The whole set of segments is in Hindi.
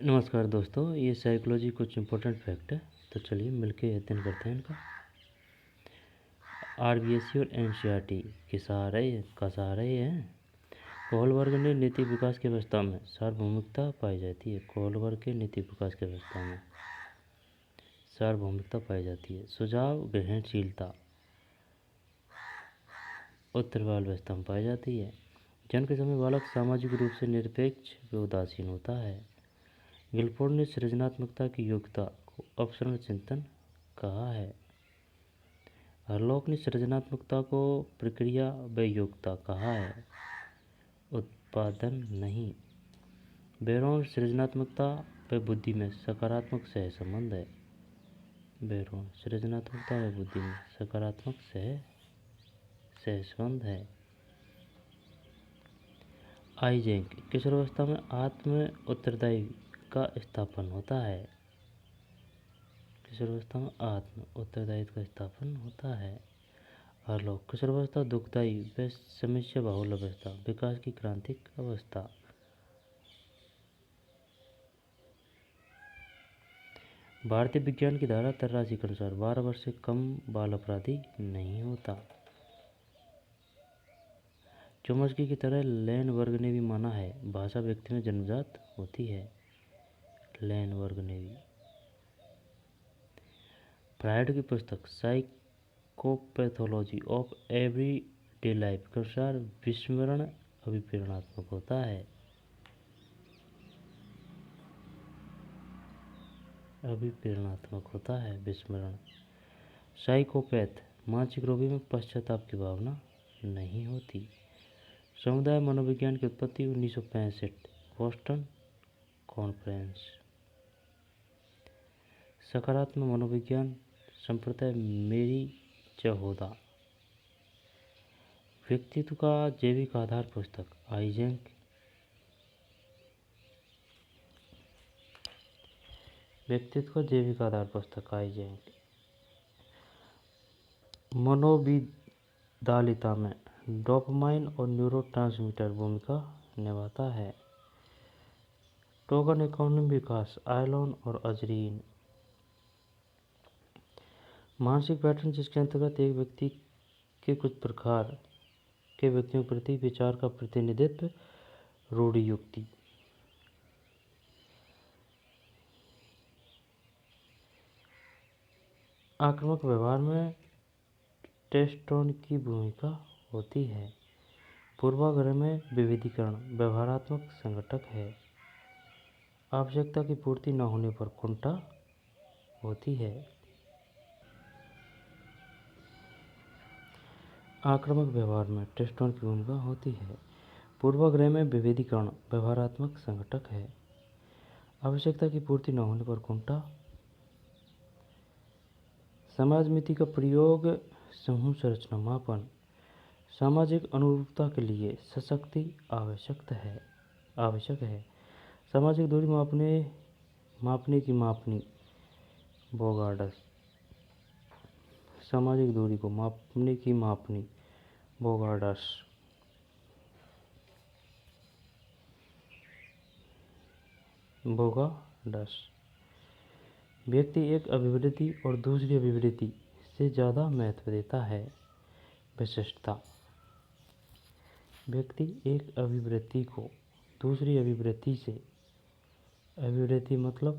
नमस्कार दोस्तों, ये साइकोलॉजी कुछ इम्पोर्टेंट फैक्ट है। तो चलिए मिलके अध्ययन करते हैं इनका। आरबीएससी और एनसीईआरटी के सहारे हैं। कोहलबर्ग ने नीति विकास की अवस्था में सार्वभौमिकता पाई जाती है। कोहलबर्ग के नीति विकास की अवस्था में सार्वभौमिकता पाई जाती है। सुझाव ग्रहणशीलता उत्तरवाल व्यवस्था में पाई जाती है। जन्म के समय बालक सामाजिक रूप से निरपेक्ष व उदासीन होता है। गिलफोर्ड ने सृजनात्मकता की योग्यता को अपसरण चिंतन कहा है। हरलॉक ने सृजनात्मकता को प्रक्रिया व योग्यता कहा है, उत्पादन नहीं। बेरोन सृजनात्मकता व बुद्धि में सकारात्मक सहसंबंध है। बेरोन सृजनात्मकता व बुद्धि में सकारात्मक सहसंबंध है। आइजेंक किशोरावस्था में आत्म उत्तरदायी का स्थापन होता है। किशोरावस्था में आत्म उत्तरदायित्व का स्थापन होता है। हरलॉक किशोरावस्था दुखदायी व समस्या बहुल अवस्था, विकास की क्रांतिक अवस्था। भारतीय विज्ञान की धारा तर्राशी के अनुसार 12 वर्ष से कम बाल अपराधी नहीं होता। चोम्स्की की तरह लेन वर्ग ने भी माना है भाषा व्यक्ति में जन्मजात होती है। लेन वर्ग ने भी। फ्रायड की पुस्तक साइकोपैथोलॉजी ऑफ एवरीडे लाइफ के अनुसार विस्मरण अभिप्रेरणात्मक होता है। अभिप्रेरणात्मक होता है विस्मरण। साइकोपैथ मानसिक रोगी में पश्चाताप की भावना नहीं होती। समुदाय मनोविज्ञान की उत्पत्ति 1965 बोस्टन कॉन्फ्रेंस। सकारात्मक मनोविज्ञान संप्रदाय मेरी चहोदा। व्यक्तित्व का जैविक आधार पुस्तक आइजेंक। व्यक्तित्व का जैविक आधार पुस्तक आइजेंक। मनोविदालिता में डोपामाइन और न्यूरोट्रांसमीटर भूमिका निभाता है। टोगन इकोनॉमिक विकास आयलॉन और अजरीन। मानसिक पैटर्न जिसके अंतर्गत एक व्यक्ति के कुछ प्रकार के व्यक्तियों के प्रति विचार का प्रतिनिधित्व रूढ़ियुक्ति। आक्रामक व्यवहार में टेस्टोन की भूमिका होती है। पूर्वाग्रह में विभेदीकरण व्यवहारात्मक संघटक है। आवश्यकता की पूर्ति न होने पर कुंठा होती है। आक्रामक व्यवहार में टेस्टोन की भूमिका होती है। पूर्वाग्रह में विभेदीकरण व्यवहारात्मक संघटक है। आवश्यकता की पूर्ति न होने पर कुंठा। समाज मिति का प्रयोग समूह संरचना मापन। सामाजिक अनुरूपता के लिए सशक्ति आवश्यक है। सामाजिक दूरी मापने की मापनी बोगार्डस। सामाजिक दूरी को मापने की मापनी बोगार्डस। व्यक्ति एक अभिवृत्ति और दूसरी अभिवृत्ति से ज़्यादा महत्व देता है। विशिष्टता। व्यक्ति एक अभिवृत्ति को दूसरी अभिवृत्ति से, अभिवृत्ति मतलब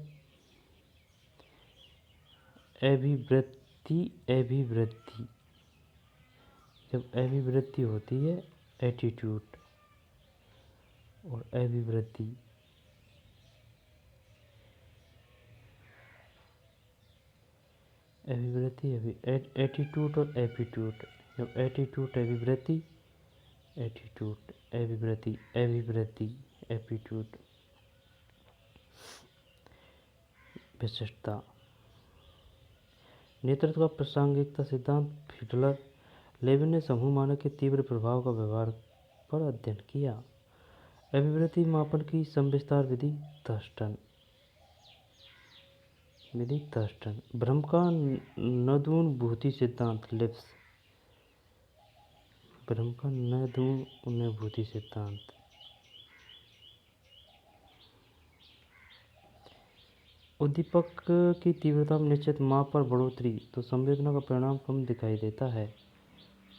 अभिवृत्ति जब अभिवृत्ति होती है एटीट्यूड और अभिवृत्ति एटीट्यूड और एप्टीट्यूड। जब एटीट्यूड अभिवृत्ति एप्टीट्यूड। विशिष्टता। नेतृत्व का प्रासंगिकता सिद्धांत फिडलर लेविन ने समूह मानक के तीव्र प्रभाव का व्यवहार पर अध्ययन किया। अभिवृत्ति मापन की संविस्तार विधि थर्स्टन। भ्रम का नदूनुभूति सिद्धांत लिप्स। भ्रम का नदूनुभूति सिद्धांत उद्दीपक की तीव्रता में निश्चित माप पर बढ़ोतरी तो संवेदना का परिणाम कम दिखाई देता है।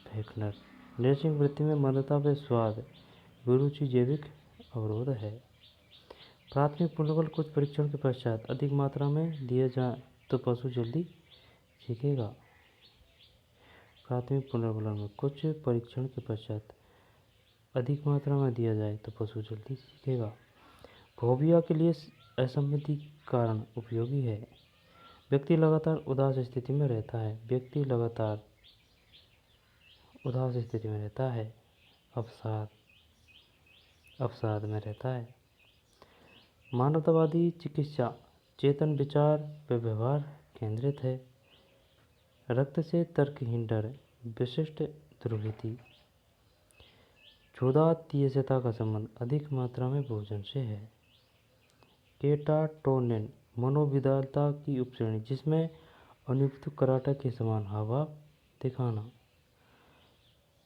फेकनर, नैसर्गिक वृत्ति में मंदता व स्वाद विरुचि जैविक अवरोध है। प्राथमिक पुनर्बल कुछ परीक्षण के पश्चात अधिक मात्रा में दिया जाए तो पशु जल्दी सीखेगा। प्राथमिक पुनर्बलन में कुछ परीक्षण के पश्चात अधिक मात्रा में दिया जाए तो पशु जल्दी सीखेगा। फोबिया के लिए असम्मति कारण उपयोगी है। व्यक्ति लगातार उदास स्थिति में रहता है। व्यक्ति लगातार उदास स्थिति में रहता है। अवसाद में रहता है। मानवतावादी चिकित्सा चेतन विचार व व्यवहार केंद्रित है। रक्त से तर्कहीन डर विशिष्ट ध्रुवीति। क्षुधातीयता का संबंध अधिक मात्रा में भोजन से है। केटाटोनिन मनोविदालता की उपश्रेणी जिसमें अनुपयुक्त कराटे के समान हावभाव दिखाना।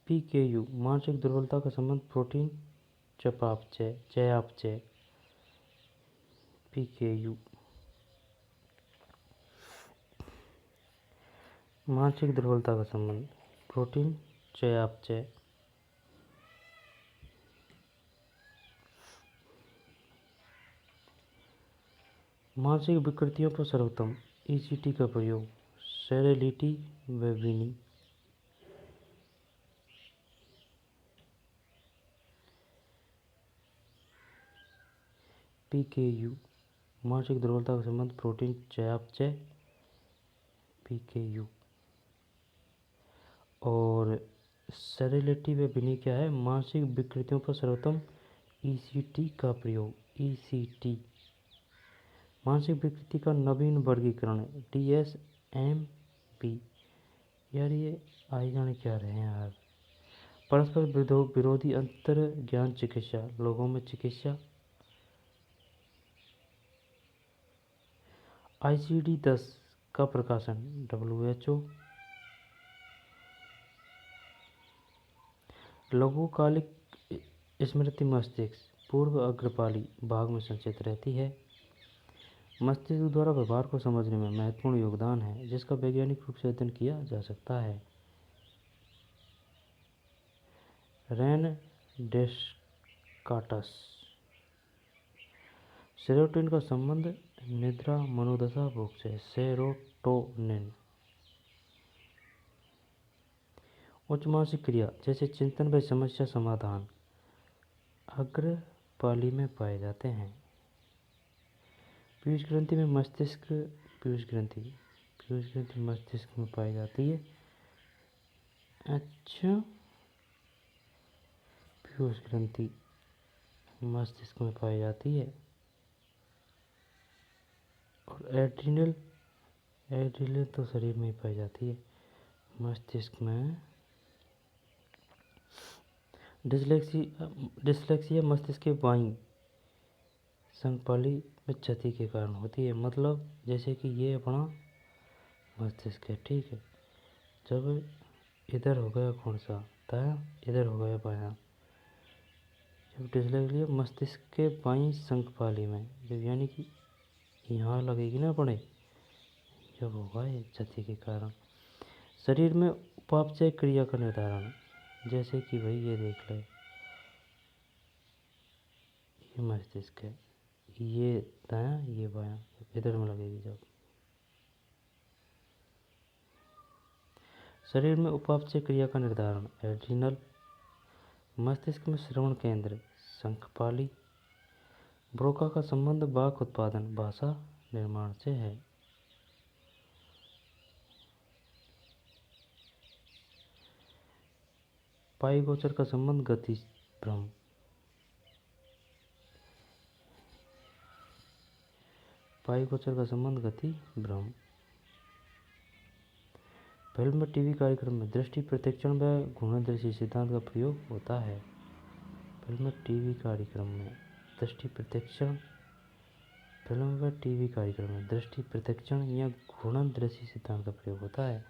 पीकेयू मानसिक दुर्बलता का संबंध प्रोटीन चयापचय। पीकेयू मानसिक दुर्बलता का संबंध प्रोटीन चयापचय। मानसिक विकृतियों पर सर्वोत्तम ईसीटी का प्रयोग सेरेलिटी व विनी। पीकेयू मानसिक दुर्बलता का संबंध प्रोटीन चयापचय। पीकेयू और सेरेलिटी व विनी क्या है? मानसिक विकृतियों पर सर्वोत्तम ईसीटी का प्रयोग। ईसीटी मानसिक विकृति का नवीन वर्गीकरण DSM-5। यार ये आई जाने क्या रहे हैं यार। परस्पर विरोधी अंतर ज्ञान चिकित्सा लोगों में चिकित्सा। ICD-10 का प्रकाशन WHO। लघुकालिक स्मृति मस्तिष्क पूर्व अग्रपाली भाग में संचित रहती है। मस्तिष्क द्वारा व्यवहार को समझने में महत्वपूर्ण योगदान है जिसका वैज्ञानिक रूप से अध्ययन किया जा सकता है। रैन डेस्कार्टस। सेरोटोनिन का संबंध निद्रा मनोदशा भोग से। सेरोटोनिन उच्च मानसिक क्रिया जैसे चिंतन व समस्या समाधान अग्रपाली में पाए जाते हैं। पीयूष ग्रंथि में मस्तिष्क पीयूष ग्रंथि मस्तिष्क में पाई जाती है। अच्छा, पीयूष ग्रंथि मस्तिष्क में पाई जाती है। और एड्रिनल तो शरीर में ही पाई जाती है। मस्तिष्क में डिसलेक्सिया मस्तिष्क के बाईं संकपाली में क्षति के कारण होती है। मतलब जैसे कि ये अपना मस्तिष्क है, ठीक है। जब इधर हो गया कौन सा दायां, इधर हो गया बायां। जब डिसलेक्सिया मस्तिष्क के बाईं संकपाली में जब यानी कि यहाँ लगेगी ना पड़े, जब होगा ये क्षति के कारण। शरीर में उपापचय क्रिया का निर्धारण जैसे कि भाई ये देख ले, ये मस्तिष्क है, ये दायां ये बायां, इधर में लगेगी जब। शरीर में उपापचय क्रिया का निर्धारण एड्रिनल। मस्तिष्क में श्रवण केंद्र संकपाली। ब्रोका का संबंध वाक उत्पादन भाषा निर्माण से है। पाई गोचर का संबंध गति भ्रम। पाई गोचर का संबंध गति भ्रम। फिल्म में टीवी कार्यक्रम में दृष्टि प्रत्यक्षण व घूर्णनदृष्टि सिद्धांत का प्रयोग होता है। फिल्म में टीवी कार्यक्रम में दृष्टि प्रत्यक्षण फिल्म व टीवी कार्यक्रम में दृष्टि प्रत्यक्षण या घूर्णनदृष्टि सिद्धांत का प्रयोग होता है।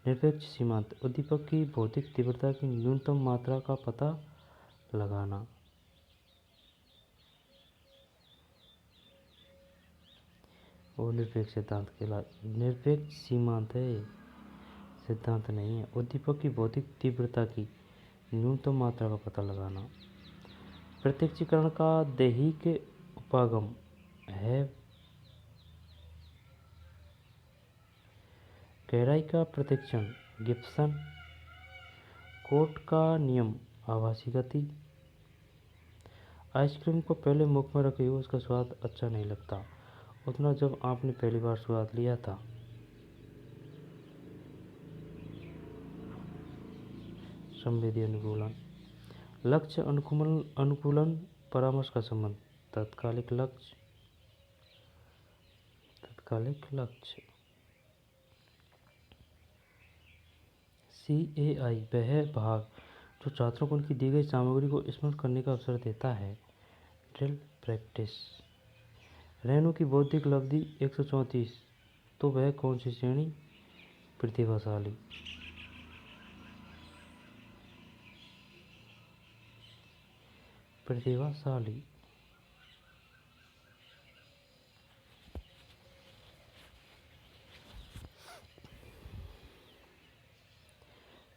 निरपेक्ष सीमांत उद्दीपक की भौतिक तीव्रता की न्यूनतम मात्रा का पता लगाना। वो निरपेक्ष सिद्धांत निरपेक्ष सीमांत है, सिद्धांत नहीं है। उद्दीपक की भौतिक तीव्रता की न्यूनतम मात्रा का पता लगाना। प्रत्यक्षीकरण का दैहिक उपागम है। गहराई का प्रत्यक्षण गिब्सन। कोर्ट का नियम आभासी गति। आइसक्रीम को पहले मुख में रखे हुए उसका स्वाद अच्छा नहीं लगता उतना जब आपने पहली बार स्वाद लिया था। संवेदी अनुकूलन। लक्ष्य अनुकूलन परामर्श का संबंध। तात्कालिक लक्ष्य। CAI वह भाग जो छात्रों को उनकी दी गई सामग्री को स्मरण करने का अवसर देता है। Drill practice. रेनू की बौद्धिक उपलब्धि 134, तो वह कौन सी श्रेणी? प्रतिभाशाली।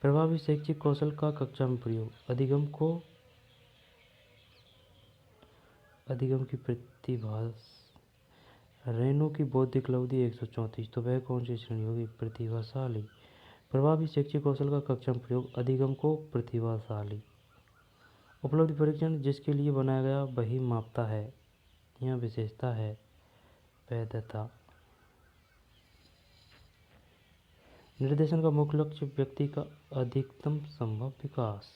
प्रभावी शैक्षिक कौशल का कक्षा में प्रयोग। अधिगम की प्रतिभा। रेनू की बौद्धिक उपलब्धि 134, तो वह कौन सी श्रेणी होगी? प्रतिभाशाली। प्रभावी शैक्षिक कौशल का कक्षा में प्रयोग। अधिगम को प्रतिभाशाली। उपलब्धि परीक्षण जिसके लिए बनाया गया वही मापता है। यह विशेषता है। वैधता। निर्देशन का मुख्य लक्ष्य व्यक्ति का अधिकतम संभव विकास।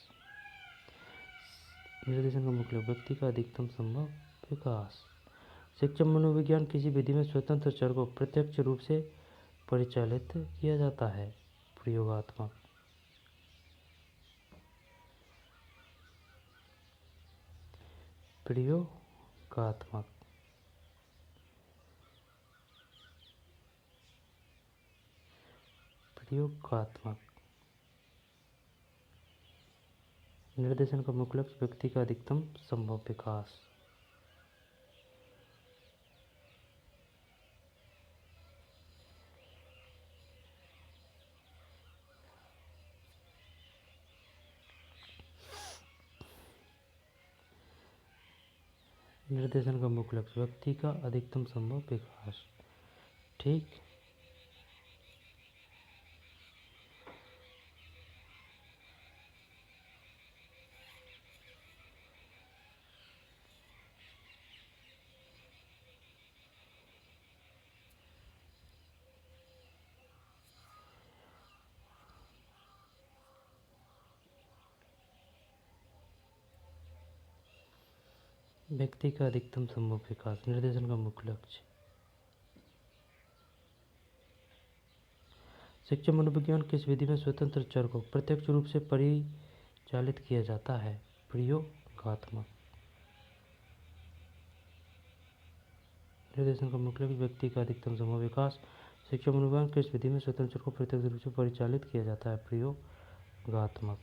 शिक्षण मनोविज्ञान किसी विधि में स्वतंत्र चर को प्रत्यक्ष रूप से परिचालित किया जाता है। प्रयोगात्मक। निर्देशन का मुख्य लक्ष्य व्यक्ति का अधिकतम संभव विकास। निर्देशन का मुख्य लक्ष्य व्यक्ति का अधिकतम संभव विकास। ठीक। व्यक्ति का अधिकतम संभव विकास। निर्देशन का मुख्य लक्ष्य। शिक्षण मनोविज्ञान किस विधि में स्वतंत्र चर को प्रत्यक्ष रूप से परिचालित किया जाता है? प्रयोगात्मक। निर्देशन का मुख्य लक्ष्य व्यक्ति का अधिकतम संभव विकास। शिक्षण मनोविज्ञान किस विधि में स्वतंत्र चर को प्रत्यक्ष रूप से परिचालित किया जाता है? प्रयोगात्मक।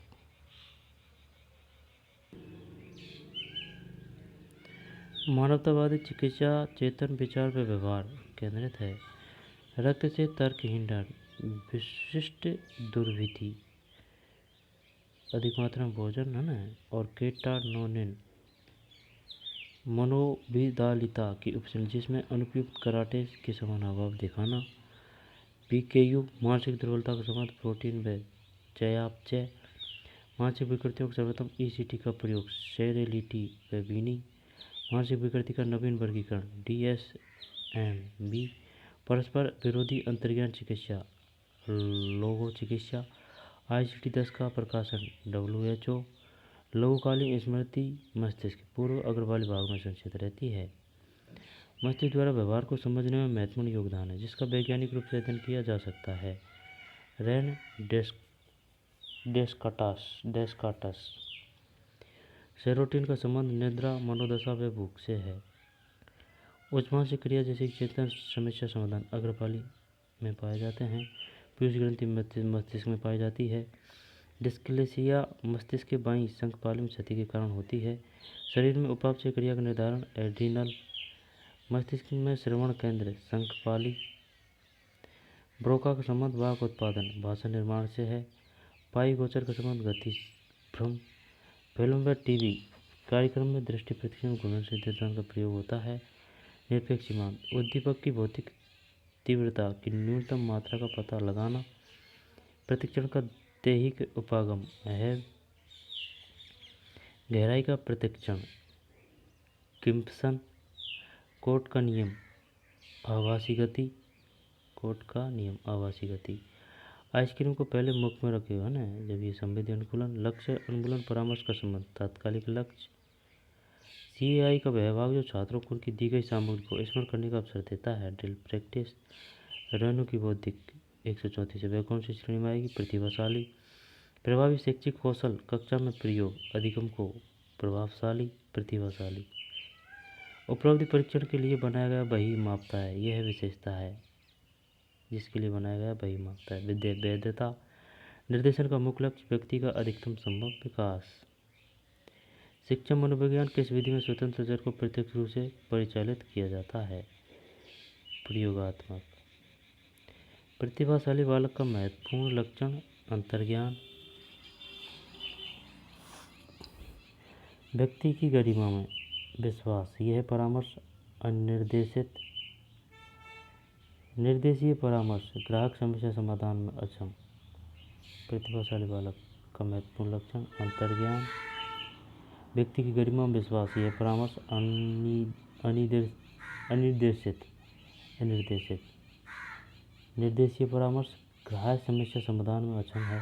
मानवतावादी चिकित्सा चेतन विचार पर व्यवहार केंद्रित है। रक्त से तर्कहीन डर। विशिष्ट दुर्विधि। अधिक मात्रा में भोजन है ना। और केटानोनिन। मनोविदालिता की उपश्रेणी जिसमें अनुपयुक्त कराटे के समान अभाव दिखाना। PKU मानसिक दुर्बलता का संबंध प्रोटीन व चयापचय। मानसिक विकृतियों का सर्वोत्तम ECT का प्रयोग। सेरेलिटी व बीनी। मानसिक विकृति का नवीन वर्गीकरण DSM-B। परस्पर विरोधी अंतर्ज्ञान चिकित्सा लोगो चिकित्सा। ICD-10 का प्रकाशन WHO। लघुकालीन स्मृति मस्तिष्क पूर्व अग्रवाली भाग में संचित रहती है। मस्तिष्क द्वारा व्यवहार को समझने में महत्वपूर्ण योगदान है जिसका वैज्ञानिक रूप से अध्ययन किया जा सकता है। रेन डेस्कार्टस। सेरोटीन का संबंध निद्रा मनोदशा व भूख से है। उच्च मानसिक क्रिया जैसे चेतन समस्या समाधान अग्रपाली में पाए जाते हैं। पीयूष ग्रंथि मस्तिष्क में पाई जाती है। डिस्क्लेसिया मस्तिष्क के बाईं संकपाली में क्षति के कारण होती है। शरीर में उपापचय क्रिया का निर्धारण एड्रीनल मस्तिष्क में श्रवण केंद्र शंखपाली। ब्रोका का संबंध वाक उत्पादन भाषा निर्माण से है। पाई गोचर का संबंध गति भ्रम। फिल्म व टीवी कार्यक्रम में दृष्टि प्रतिक्षण घूर्णन सिद्धांत का प्रयोग होता है। निरपेक्ष सीमांत उद्दीपक की भौतिक तीव्रता की न्यूनतम मात्रा का पता लगाना। प्रतिक्षण का दैहिक उपागम है। गहराई का प्रतिक्षण किम्पसन। कोट का नियम आभासी गति। कोट का नियम आभासी गति। आइसक्रीम को पहले मुख में रखे है ना जब ये संवेदी अनुकूलन। लक्ष्य अनुकूलन परामर्श का संबंध तात्कालिक लक्ष्य। CAI का विभाग जो छात्रों को उनकी दी गई सामग्री को स्मरण करने का अवसर देता है। ड्रिल प्रैक्टिस रेणु की बौद्धिक 134 से वह कौन सी श्रेणी में आएगी? प्रतिभाशाली। प्रभावी शैक्षिक कौशल कक्षा में प्रयोग अधिगम को प्रभावशाली प्रतिभाशाली। उपलब्धि परीक्षण के लिए बनाया गया वही मापता है। यह विशेषता है जिसके लिए बनाया गया वही मापता है। वैधता निर्देशन का मुख्य लक्ष्य व्यक्ति का अधिकतम संभव विकास। शिक्षा मनोविज्ञान किस विधि में स्वतंत्र विचार को प्रत्यक्ष रूप से परिचालित किया जाता है? प्रयोगात्मक। प्रतिभाशाली बालक का महत्वपूर्ण लक्षण अंतर्ज्ञान। व्यक्ति की गरिमा में विश्वास। यह परामर्श अनिर्देशित। निर्देशीय परामर्श ग्राहक समस्या समाधान में अक्षम। प्रतिभाशाली बालक का महत्वपूर्ण लक्षण अंतर्ज्ञान। व्यक्ति की गरिमा में विश्वास। यह परामर्श अनिर्देशित। निर्देशीय परामर्श ग्राहक समस्या समाधान में अक्षम है।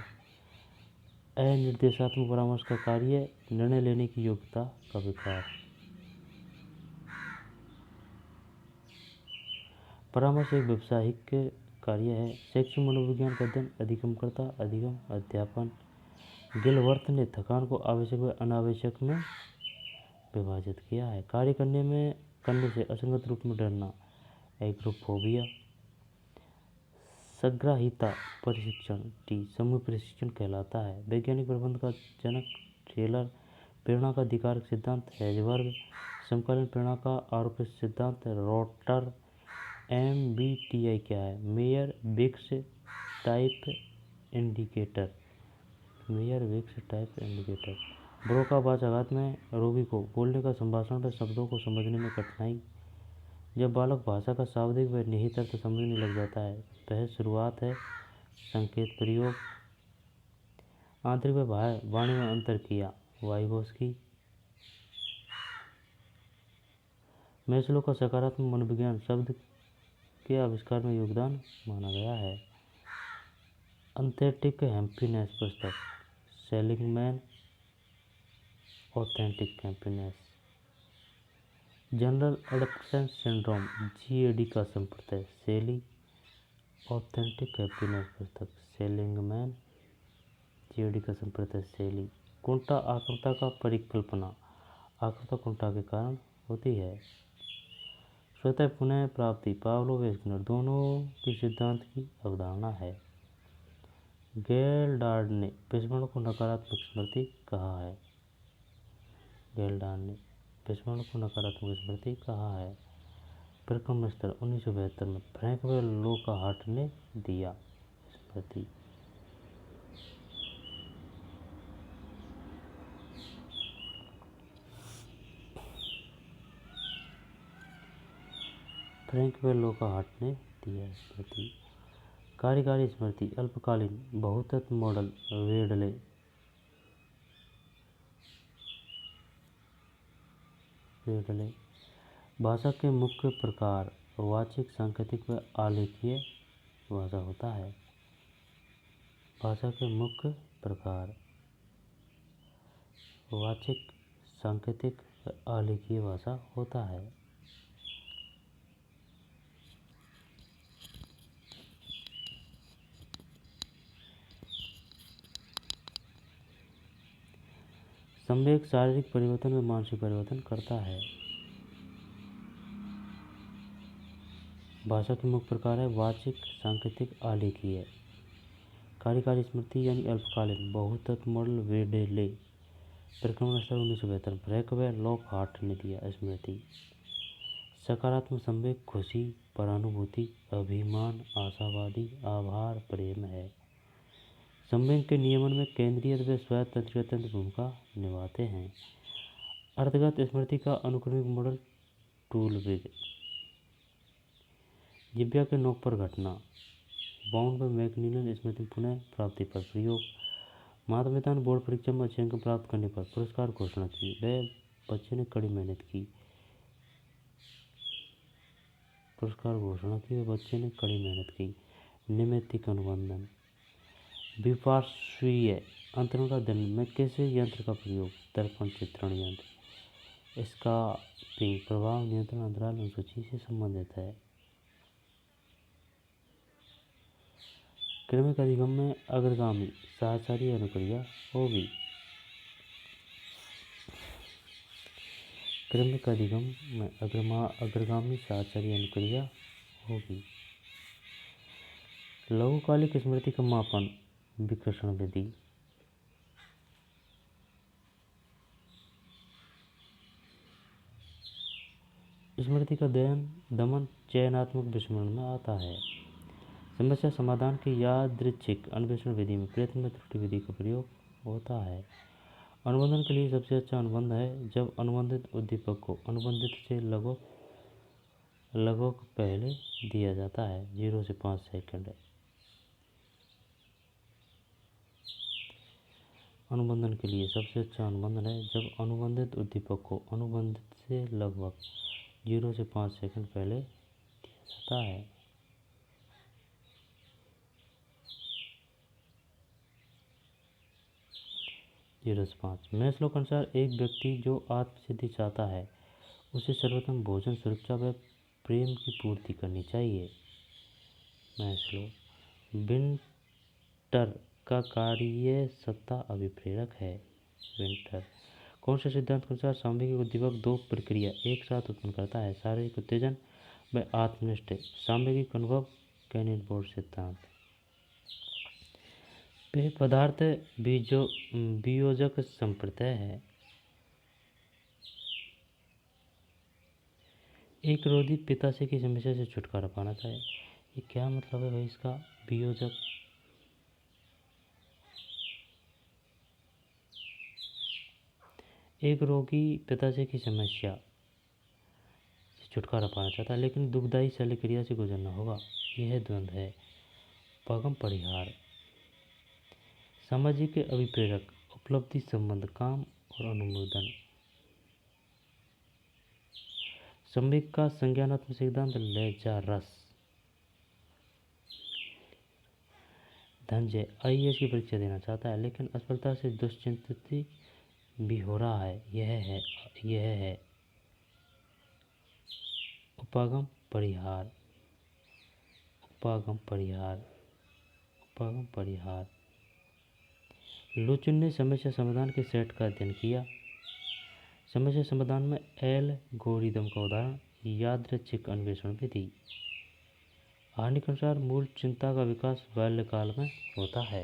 अनिर्देशात्मक परामर्श का कार्य निर्णय लेने की योग्यता का विकास। परामर्श एक व्यावसायिक कार्य है। शैक्षिक मनोविज्ञान का अध्ययन अधिगमकर्ता अधिगम अध्यापन। गिलवर्थ ने थकान को आवश्यक व अनावश्यक में विभाजित किया है। कार्य करने से असंगत रूप में डरना एग्रोफोबिया। सग्राहिता प्रशिक्षण समूह प्रशिक्षण कहलाता है। वैज्ञानिक प्रबंध का जनक टेलर। प्रेरणा का अधिकारक सिद्धांत हेजबर्ग। समकालीन प्रेरणा का आरोपित सिद्धांत रोटर। MBTI क्या है? Myers Briggs type indicator. Broca वाचाघात में रोगी को बोलने का संभाषण व शब्दों को समझने में कठिनाई। जब बालक भाषा का शाब्दिक व निहित अर्थ समझने लग जाता है वह शुरुआत है। संकेत प्रयोग। आंतरिक व बाह्य वाणी में अंतर किया वाइगोस्की। मैस्लो का सकारात्मक मनोविज्ञान शब्द के आविष्कार में योगदान माना गया है। ऑथेंटिक हैप्पीनेस पुस्तक Seligman. Authentic happiness. General adaptation syndrome GAD का संप्रदाय शैली। ऑथेंटिक हैप्पीनेस पुस्तक सेलिंगमैन। GAD का संप्रदाय शैली। कुंठा आकृता का परिकल्पना। आकृता कुंठा के कारण होती है। स्वतः पुनः प्राप्ति पावलोव व स्किनर दोनों की सिद्धांत की अवधारणा है। गेल्डार्ड ने विस्मरण को नकारात्मक स्मृति कहा है। गेल्डार्ड ने विस्मरण को नकारात्मक स्मृति कहा है। प्रक्रम स्तर 1972 में फ्रैंक व लोकाहार्ट ने दिया स्मृति। फ्रैंक व लोकाहार्ट ने दिया स्मृति। कार्यकारी स्मृति अल्पकालीन बहुतत्व मॉडल वेडले। भाषा के मुख्य प्रकार वाचिक सांकेतिक व आलेखीय भाषा होता है। भाषा के मुख्य प्रकार वाचिक सांकेतिक व आलेखीय भाषा होता है। संवेग शारीरिक परिवर्तन व मानसिक परिवर्तन करता है। भाषा के मुख्य प्रकार है वाचिक सांकेतिक आलेखीय। कार्यकारी स्मृति यानी अल्पकालीन बहुतत्व मॉडल वेडले। प्रक्रमण स्तर 1972 फ्रैंक व लॉकहार्ट ने दिया स्मृति। सकारात्मक संवेग खुशी, परानुभूति, अभिमान, आशावादी, आभार, प्रेम है। संवेग के नियमन में केंद्रीय व स्वायत्त तंत्र भूमिका निभाते हैं। अर्थगत स्मृति का अनुक्रमिक मॉडल टूलविग। जिब्या के नोक पर घटना, बाउंड व मैकमिलन स्मृति पुनः प्राप्ति पर प्रयोग। माता पिता ने बोर्ड परीक्षा में अच्छे अंक प्राप्त करने पर पुरस्कार घोषणा की। वह बच्चे ने कड़ी मेहनत की। पुरस्कार घोषणा की, वह बच्चे ने कड़ी मेहनत की। निमित्तिक अनुबंधन। विपार्श्वीय अंतरण का अध्ययन में कैसे यंत्र का प्रयोग? दर्पण चित्रण यंत्र। इसका प्रभाव नियंत्रण अंतराल अनुसूची से संबंधित है। क्रमिक अधिगम में अग्रगामी साहचर्य अनुक्रिया होगी। क्रमिक अधिगम में अग्रगामी साहचर्य अनुक्रिया होगी। लघुकालिक स्मृति का मापन विकर्षण विधि। स्मृति का दमन चयनात्मक विस्मरण में आता है। समस्या समाधान की यादृच्छिक अन्वेषण विधि में प्रयत्न में त्रुटि विधि का प्रयोग होता है। अनुबंधन के लिए सबसे अच्छा अनुबंध है जब अनुबंधित उद्दीपक को अनुबंधित से लगभग पहले दिया जाता है। 0 से 5 सेकंड। अनुबंधन के लिए सबसे अच्छा अनुबंधन है जब अनुबंधित उद्दीपक को अनुबंधित से लगभग 0 से 5 सेकंड पहले दिया जाता है। मैस्लो के अनुसार एक व्यक्ति जो आत्मसिद्धि चाहता है उसे सर्वोत्तम भोजन, सुरक्षा व प्रेम की पूर्ति करनी चाहिए। मैस्लो। विंटर का कार्य सत्ता अभिप्रेरक है। विंटर। कौन से सिद्धांत के अनुसार सामयिक उद्दीपक दो प्रक्रिया एक साथ उत्पन्न करता है? शारीरिक उत्तेजन व आत्मनिष्ठ सामयिक अनुभव। कैनिन बोर्ड सिद्धांत। पेय पदार्थ वियोजक संप्रत्यय है। एक रोगी पित्ताशय की समस्या से छुटकारा पाना चाहे, ये क्या मतलब है भाई इसका? वियोजक। एक रोगी पित्ताशय की समस्या से छुटकारा पाना चाहता है लेकिन दुखदायी शल्य क्रिया से गुजरना होगा, यह द्वंद्व है। उपागम परिहार। सामाजिक के अभिप्रेरक उपलब्धि संबंध, काम और अनुमोदन। संवेग का संज्ञानात्मक सिद्धांत लज्जा रस। धनंजय आईएएस की परीक्षा देना चाहता है लेकिन असफलता से दुश्चिंतित भी हो रहा है, यह है उपागम परिहार। उपागम परिहार। उपागम परिहार। लोचन ने समस्या समाधान के सेट का अध्ययन किया। समस्या समाधान में एल्गोरिदम का उदाहरण यादृच्छिक अन्वेषण विधि। हार्नी के अनुसार मूल चिंता का विकास बाल्यकाल में होता है।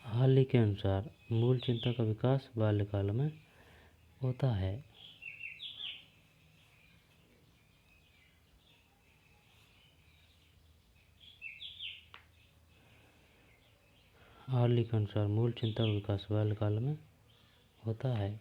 हार्नी के अनुसार मूल चिंता का विकास बाल्यकाल में होता है। हार्नी के अनुसार मूल चिंता का विकास बाल्यकाल में होता है।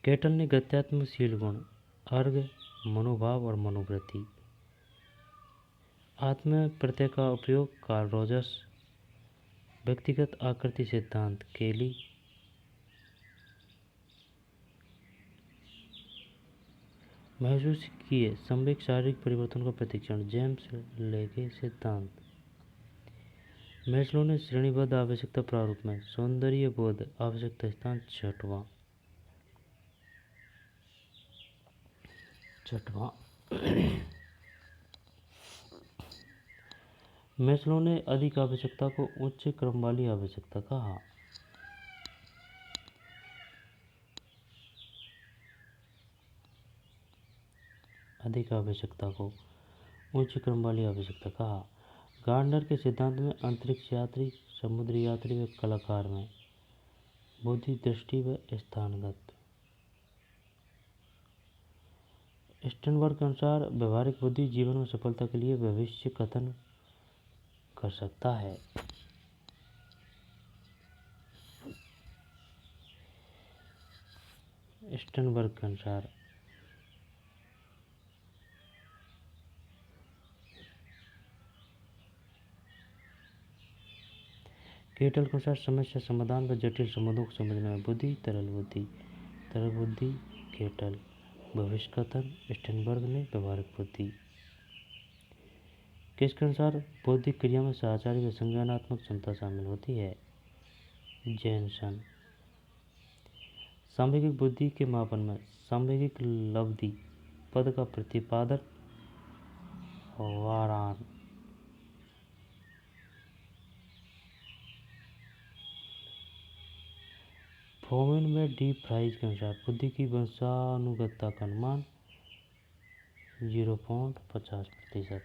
केटल ने गत्यात्मशील गुण, अर्घ, मनोभाव और मनोवृत्ति। आत्म प्रत्यय का उपयोग कार्ल रॉजर्स। व्यक्तिगत आकृति सिद्धांत केली। महसूस किए संवेग शारीरिक परिवर्तन का प्रतिक्षण जेम्स लेके सिद्धांत। मैस्लो ने श्रेणीबद्ध आवश्यकता प्रारूप में सौंदर्य बोध आवश्यकता स्थान छठवां। मैस्लो ने अधिक आवश्यकता को उच्च क्रम वाली आवश्यकता कहा। अधिक आवश्यकता को उच्च क्रम वाली आवश्यकता कहा। गार्डनर के सिद्धांत में अंतरिक्ष यात्री, समुद्री यात्री व कलाकार में बुद्धि, दृष्टि व स्थानगत। स्टर्नबर्ग के अनुसार व्यवहारिक बुद्धि जीवन में सफलता के लिए भविष्य कथन कर सकता है। स्टर्नबर्ग के अनुसार केटल के अनुसार समस्या समाधान व जटिल संबंधों को समझने में बुद्धि, तरल बुद्धि। तरल बुद्धि केटल, भविष्य कथन स्टर्नबर्ग ने व्यवहारिक बुद्धि। किसके अनुसार बौद्धिक क्रिया में सदाचारी व संज्ञानात्मक क्षमता शामिल होती है। जैनसन। सांवेगिक बुद्धि के मापन में सांवेगिक लब्धि पद का प्रतिपादक वारान। फोमेन में डी फ्राइज के अनुसार बुद्धि की वंशानुगतता का अनुमान 0.50%।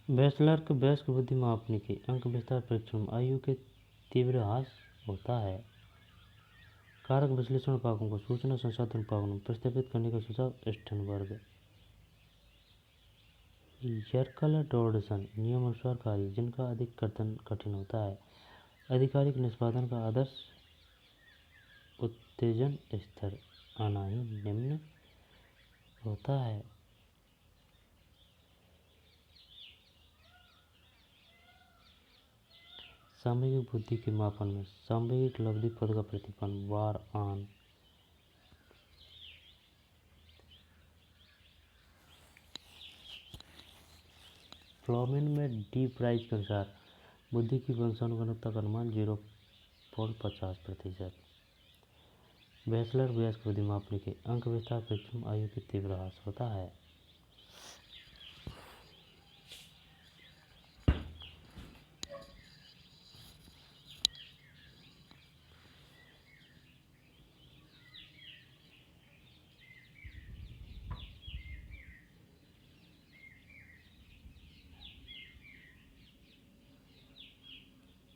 बैचलर के वयस्क बुद्धि मापने के अंक विस्तार परीक्षण में आयु के तीव्र ह्रास होता है। कारक विश्लेषण उपागम को सूचना संसाधन उपागम में प्रतिस्थापित करने का सुझाव स्टर्नबर्ग। यर्कल डॉडसन नियम अनुसार कार्य जिनका अधिक कठिन होता है। आधिकारिक निष्पादन का आदर्श उत्तेजन स्तर आना ही निम्न होता है। सांवेगिक बुद्धि के मापन में सांवेगिक लब्धि पद का प्रतिपादन वार आन। फ्लोमेन में डी प्राइज के अनुसार बुद्धि की वंशानुगतता का अनुमान 0.50%। बैचलर वयस्क बुद्धि मापने के अंक विस्तार परीक्षण में आयु की तीव्र ह्रास होता है।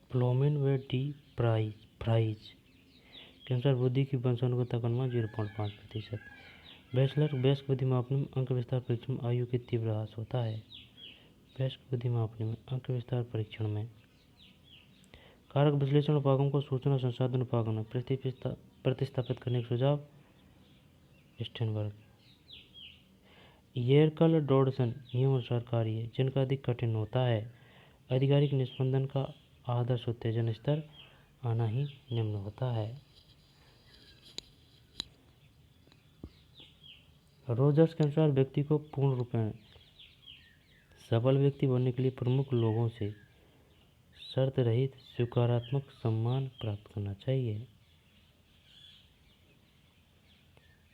फ्लोमेन व डी फ्राइज के अनुसार बुद्धि की वंशानुगतता का अनुमान 0.5%। बैचलर वयस्क बुद्धि मापने में अंक विस्तार परीक्षण में आयु की तीव्र ह्रास होता है। वयस्क बुद्धि मापने में अंक विस्तार परीक्षण में कारक विश्लेषण उपागम को सूचना संसाधन उपागम में प्रतिस्थापित करने का सुझाव स्टर्नबर्ग। यर्कल डॉडसन नियम अनुसार कार्य जिनका अधिक कठिन होता है। आधिकारिक निष्पादन का आदर्श उत्तेजन स्तर आना ही निम्न होता है। रोजर्स के अनुसार व्यक्ति को पूर्ण रूपेण सफल व्यक्ति बनने के लिए प्रमुख लोगों से शर्त रहित स्वीकारात्मक सम्मान प्राप्त करना चाहिए।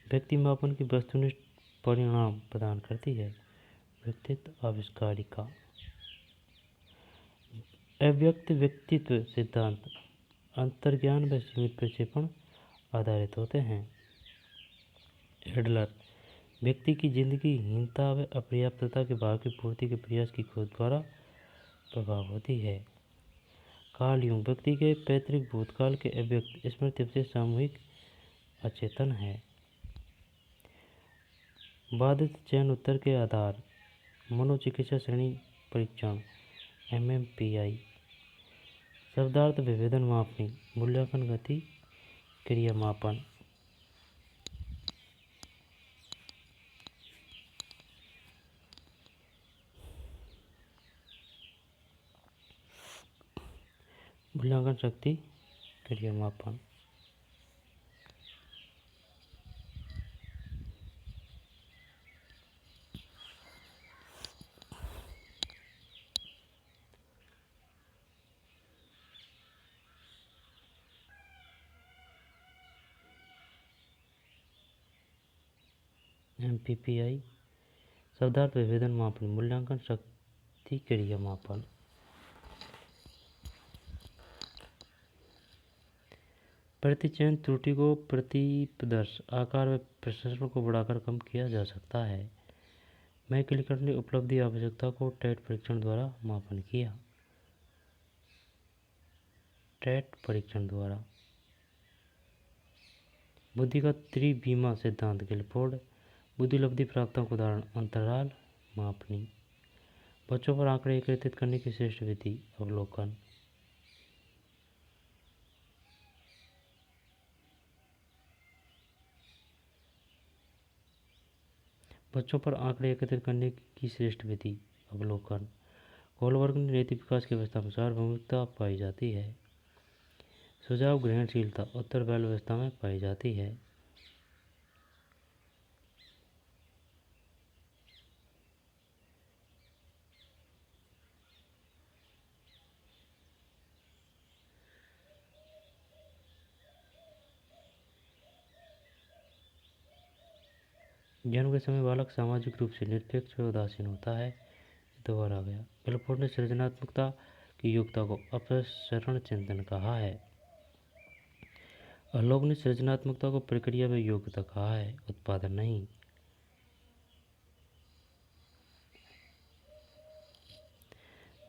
व्यक्ति मापन की वस्तुनिष्ठ परिणाम प्रदान करती है। व्यक्तित्व आविष्कारिका। अव्यक्त व्यक्तित्व सिद्धांत अंतर्ज्ञान व सीमित प्रक्षेपण आधारित होते हैं। एडलर व्यक्ति की जिंदगीहीनता व अपर्याप्तता के भाव की पूर्ति के प्रयास की खोज द्वारा प्रभाव होती है। कार्ल यूंग व्यक्ति के पैतृक भूतकाल के अव्यक्त स्मृति अवशेष सामूहिक अचेतन है। बाधित चयन उत्तर के आधार मनोचिकित्सा श्रेणी परीक्षण MMPI। शब्दार्थ विभेदन मापनी मूल्यांकन गति क्रिया मापन। मूल्यांकन शक्ति क्रिया मापन। MPPI शब्दार्थ विभेदन मापन। मूल्यांकन शक्ति क्रिया मापन। प्रतिचयन त्रुटि को प्रतिपदर्श आकार व प्रसरण को बढ़ाकर कम किया जा सकता है। मैकलिकर ने उपलब्धि आवश्यकता को टेट परीक्षण द्वारा मापन किया। टेट परीक्षण द्वारा बुद्धि का त्रिविमा सिद्धांत। गिलफोर्ड बुद्धिलब्धि प्राप्तांक उदाहरण अंतराल मापनी। बच्चों पर आंकड़े एकत्रित करने की श्रेष्ठ विधि अवलोकन। बच्चों पर आंकड़े एकत्रित करने की श्रेष्ठ विधि अवलोकन। कोलबर्ग ने नैतिक विकास की अवस्था में सार्वभौमिकता पाई जाती है। सुझाव ग्रहणशीलता उत्तर बाल अवस्था में पाई जाती है। जन्म के समय बालक सामाजिक रूप से निरपेक्ष व उदासीन होता है। दोबारा आ गया। गिलफोर्ड ने सृजनात्मकता की योग्यता को अपसरण चिंतन कहा है। अलोक ने सृजनात्मकता को प्रक्रिया व योग्यता कहा है, उत्पादन नहीं।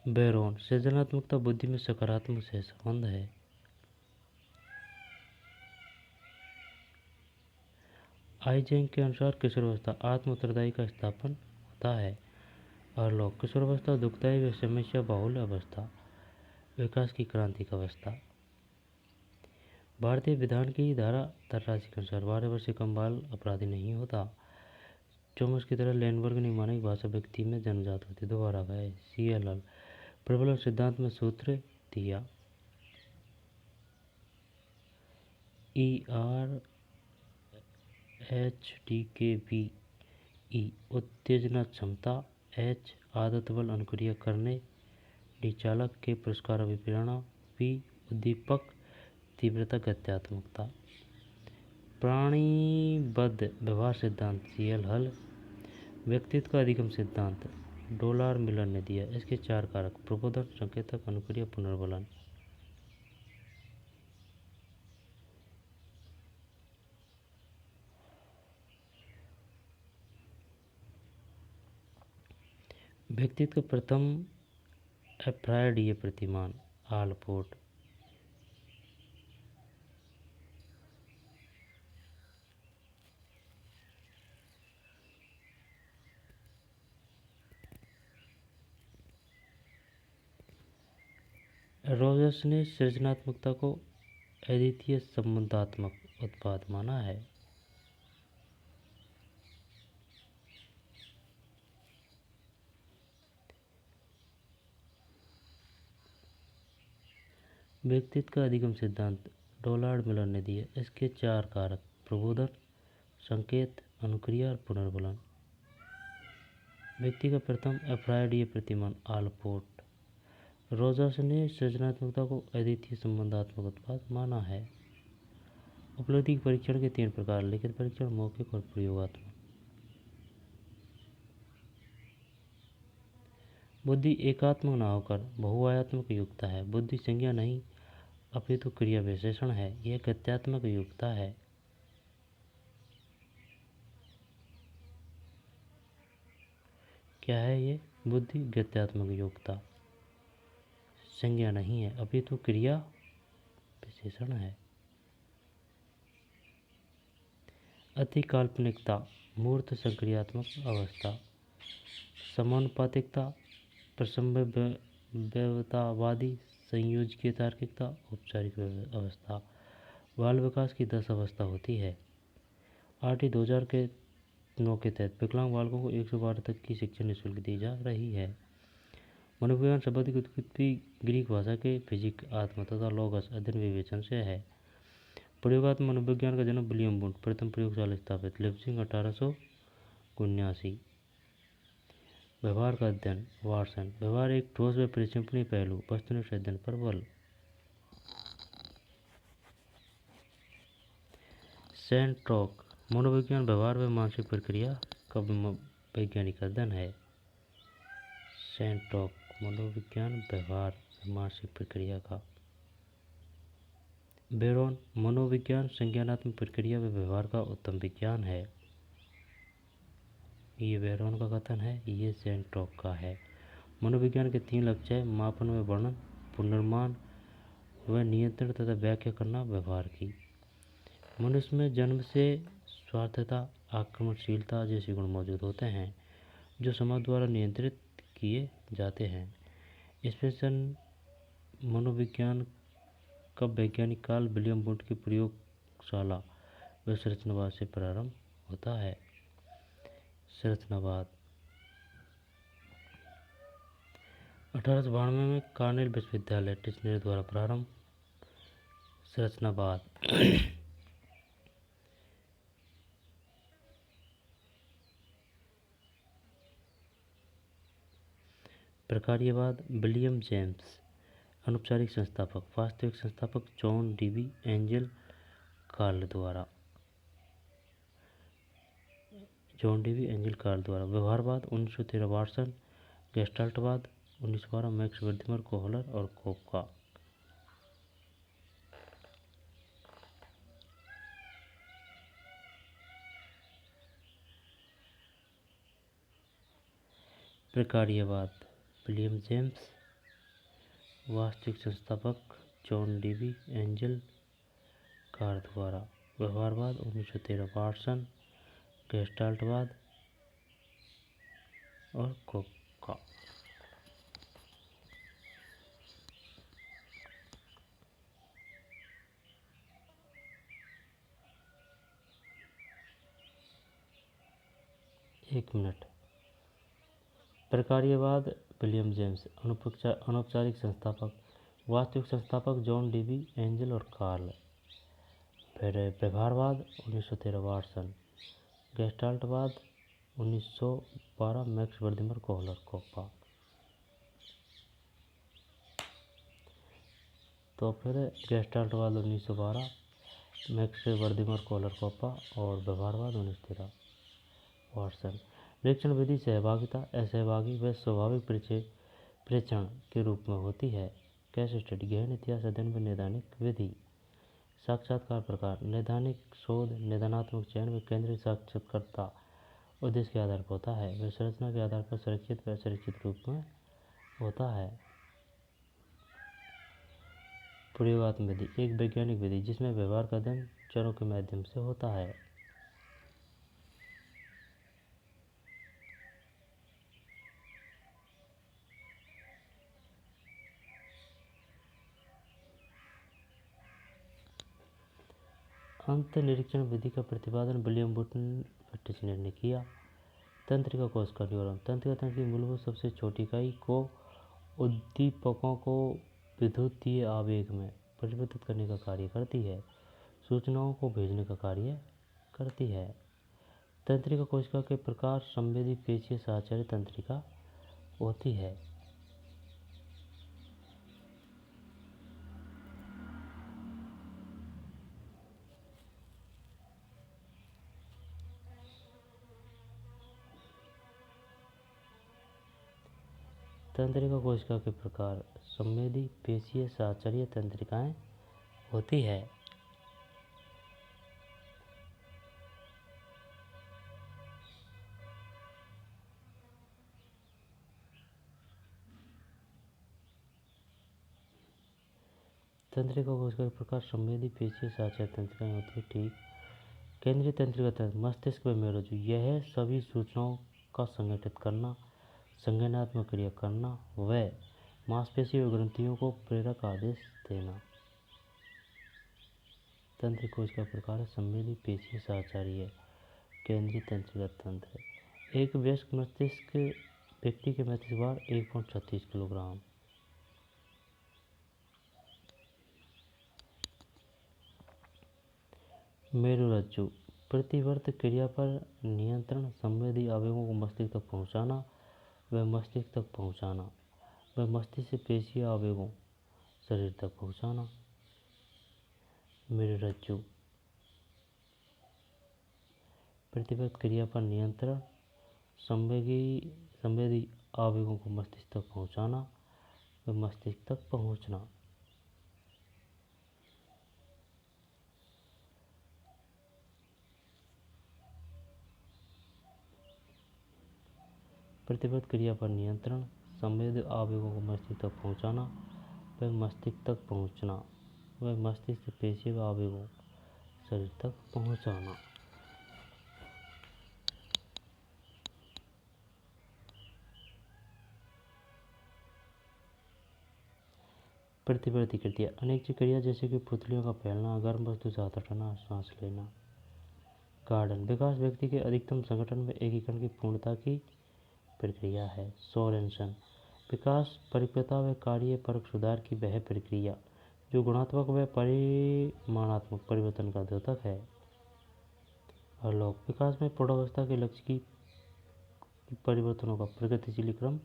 बैरोन सृजनात्मकता बुद्धि में सकारात्मक सहसंबंध है। आइजेंक के अनुसार किशोरावस्था आत्म उत्तरदायी का स्थापन होता है। अलोक किशोरावस्था दुखदायी व समस्या बहुल अवस्था, विकास की क्रांतिक अवस्था। भारतीय विधान की धारा 83 के अनुसार 12 वर्ष से कम बाल अपराधी नहीं होता। चोमस की तरह लेनबर्ग ने माना कि भाषा व्यक्ति में जन्मजात होती। दोबारा गए। CLL प्रबलन सिद्धांत में सूत्र दिया। ERHDKBE उत्तेजना क्षमता, H आदत बल अनुक्रिया करने, D चालक के पुरस्कार अभिप्रेरणा, P उद्दीपक तीव्रता गत्यात्मकता। प्राणीबद्ध व्यवहार सिद्धांत CL हल। व्यक्तित्व का अधिगम सिद्धांत डोलार मिलर ने दिया। इसके 4 कारक प्रबोधन, संकेतक, अनुक्रिया, पुनर्बलन। व्यक्तित्व का प्रथम एफ्रायडीय प्रतिमान आलपोर्ट। रोजर्स ने सृजनात्मकता को अद्वितीय संबंधात्मक उत्पाद माना है। व्यक्तित्व का अधिगम सिद्धांत डोलार्ड मिलर ने दिया। इसके 4 कारक प्रबोधन, संकेत, अनुक्रिया और पुनर्बलन। व्यक्ति का प्रथम एफ्रायडीय प्रतिमान आलपोर्ट। रोजर्स ने सृजनात्मकता को अद्वितीय संबंधात्मक उत्पाद माना है। उपलब्धि परीक्षण के 3 प्रकार लिखित परीक्षण, मौखिक और प्रयोगात्मक। बुद्धि एकात्मक न होकर बहुआयात्मक योग्यता है। बुद्धि संज्ञा नहीं अपितु क्रिया विशेषण है। यह गत्यात्मक योग्यता है। क्या है ये? बुद्धि गत्यात्मक योग्यता, संज्ञा नहीं है अपितु क्रिया विशेषण है। अति काल्पनिकता मूर्त संक्रियात्मक अवस्था। समानुपातिकता प्रसंभाव्यतावादी संयोजकीय तार्किकता औपचारिक अवस्था। बाल विकास की 10 अवस्था होती है। RT 2000 के 9 के तहत विकलांग बालकों को 112 तक की शिक्षा निःशुल्क दी जा रही है। मनोविज्ञान शब्द की उत्पत्ति ग्रीक भाषा के फिजिक आत्मा तथा लोगस अध्ययन विवेचन से है। प्रयोगात्मक मनोविज्ञान का जन्म विलियम वुंड प्रथम प्रयोगशाला स्थापित लिप्सिंग 1879। व्यवहार का अध्ययन वाटसन। व्यवहार एक ठोस व परिक्षेपणीय पहलू वस्तुनिष्ठ अध्ययन पर बल। सेंट्रोक मनोविज्ञान व्यवहार व मानसिक प्रक्रिया का वैज्ञानिक अध्ययन है। सेंट्रोक मनोविज्ञान व्यवहार व मानसिक प्रक्रिया का। बेरोन मनोविज्ञान संज्ञानात्मक प्रक्रिया व व्यवहार का उत्तम विज्ञान है। ये बेरोन का कथन है, ये सेंट्रोक का है। मनोविज्ञान के 3 लक्ष्य है: मापन व वर्णन, पुनर्निर्माण व नियंत्रण तथा व्याख्या करना व्यवहार की। मनुष्य में जन्म से स्वार्थता, आक्रमणशीलता जैसे गुण मौजूद होते हैं जो समाज द्वारा नियंत्रित किए जाते हैं। स्पेशन मनोविज्ञान का वैज्ञानिक काल विलियम वुंड की प्रयोगशाला व संरचनावाद से प्रारंभ होता है। संरचनावाद 1892 में कार्नेल विश्वविद्यालय टिचनर द्वारा प्रारंभ। संरचनावाद प्रकार्यवाद विलियम जेम्स अनौपचारिक संस्थापक, वास्तविक संस्थापक जॉन डीवी एंजल कार्ल द्वारा। व्यवहारवाद 1913 वाटसन। गेस्टाल्टवाद 1912 मैक्स वर्दिमर, कोहलर और कोपका। प्रकार्यवाद विलियम जेम्स, वास्तविक संस्थापक जॉन डीवी एंजल कार्ल द्वारा। व्यवहारवाद 1913 वाटसन, गेस्टाल्टवाद और कोपका। एक मिनट। प्रकार्यवाद विलियम जेम्स अनौपचारिक संस्थापक, वास्तविक संस्थापक जॉन डीवी एंजल और कार्ल। फिर व्यवहारवाद 1913 वाटसन, गेस्टाल्टवाद 1912 मैक्स वर्दिमर, कोहलर, कोप्पा। तो फिर गेस्टाल्टवाद 1912 मैक्स वर्दिमर, कोहलर, कोप्पा और व्यवहारवाद 1913 वाटसन। परीक्षण विधि सहभागिता, असहभागी व स्वाभाविक परीक्षण के रूप में होती है। केस स्टडी गहन इतिहास अध्ययन व नैदानिक विधि। साक्षात्कार प्रकार नैदानिक शोध, निदानात्मक चयन व केंद्रीय साक्षात्कारकर्ता उद्देश्य के आधार पर होता है। व संरचना के आधार पर संरक्षित व असंरक्षित रूप में होता है। प्रयोगात्मक विधि एक वैज्ञानिक विधि जिसमें व्यवहार का अध्ययन चरों के माध्यम से होता है। अंतःनिरीक्षण विधि का प्रतिपादन विलियम वुंड टिचनर ने किया। तंत्रिका कोश का विवरण। तंत्रिका तंत्र की मूलभूत सबसे छोटी इकाई को उद्दीपकों को विद्युतीय आवेग में परिवर्तित करने का कार्य करती है, सूचनाओं को भेजने का कार्य करती है। तंत्रिका कोशिका के प्रकार संवेदी पेशीय साहचर्य तंत्रिका होती है। तंत्रिका कोशिका के प्रकार संवेदी पेशीय साहचर्य तंत्रिकाएं होती है। तंत्रिका कोशिका के प्रकार संवेदी पेशीय साहचर्य तंत्रिकाएं होती है। ठीक। केंद्रीय तंत्रिका तंत्र मस्तिष्क व मेरुरज्जु, यह सभी सूचनाओं का संगठित करना, संज्ञानात्मक क्रिया करना व मांसपेशियों व ग्रंथियों को प्रेरक आदेश देना। तंत्रिका कोशिका का प्रकार है संवेदी पेशीय साहचर्य केंद्रीय तंत्रिका तंत्र। एक वयस्क मस्तिष्क व्यक्ति के मस्तिष्क भार 1.36 किलोग्राम। मेरुरज्जु प्रतिवर्त क्रिया पर नियंत्रण, संवेदी अवयवों को मस्तिष्क तक पहुंचाना व मस्तिष्क तक पहुंचाना व मस्तिष्क से पेशीय अवयवों शरीर तक पहुंचाना। मेरुरज्जु प्रतिवर्त क्रिया पर नियंत्रण, संवेदी अवयवों को मस्तिष्क तक पहुंचाना व मस्तिष्क तक पहुंचना। प्रतिवर्त क्रिया पर नियंत्रण, संवेदी अवयवों को मस्तिष्क तक पहुंचाना व मस्तिष्क तक पहुंचना व मस्तिष्क से पेशीय अवयवों शरीर तक पहुंचाना। प्रतिवर्ती क्रिया अनेक क्रिया जैसे कि पुतलियों का फैलना, गर्म वस्तु से हाथ हटाना, सांस लेना। गार्डन विकास व्यक्ति के अधिकतम संगठन में एकीकरण की पूर्णता की प्रक्रिया है। सोरेनसन विकास परिपक्वता व कार्य परक सुधार की वह प्रक्रिया जो गुणात्मक व परिमाणात्मक परिवर्तन का द्योतक है। हरलॉक विकास में प्रौढ़ावस्था के लक्ष्य की परिवर्तनों का प्रगतिशील क्रम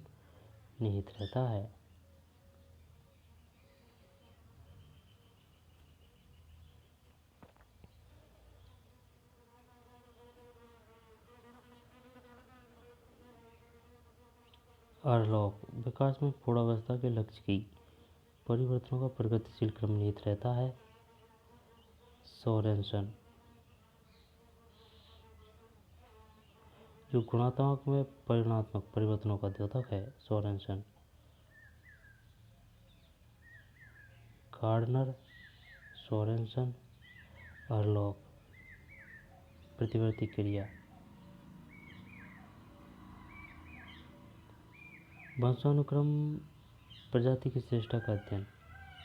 निहित रहता है। हरलॉक विकास में प्रौढ़ावस्था के लक्ष्य की परिवर्तनों का प्रगतिशील क्रम निहित रहता है। सोरेनसन जो गुणात्मक में परिमाणात्मक परिवर्तनों का द्योतक है। सोरेनसन गार्डनर, सोरेनसन, हरलॉक प्रतिवर्ती क्रिया। वंशानुक्रम प्रजाति की श्रेष्ठता का अध्ययन।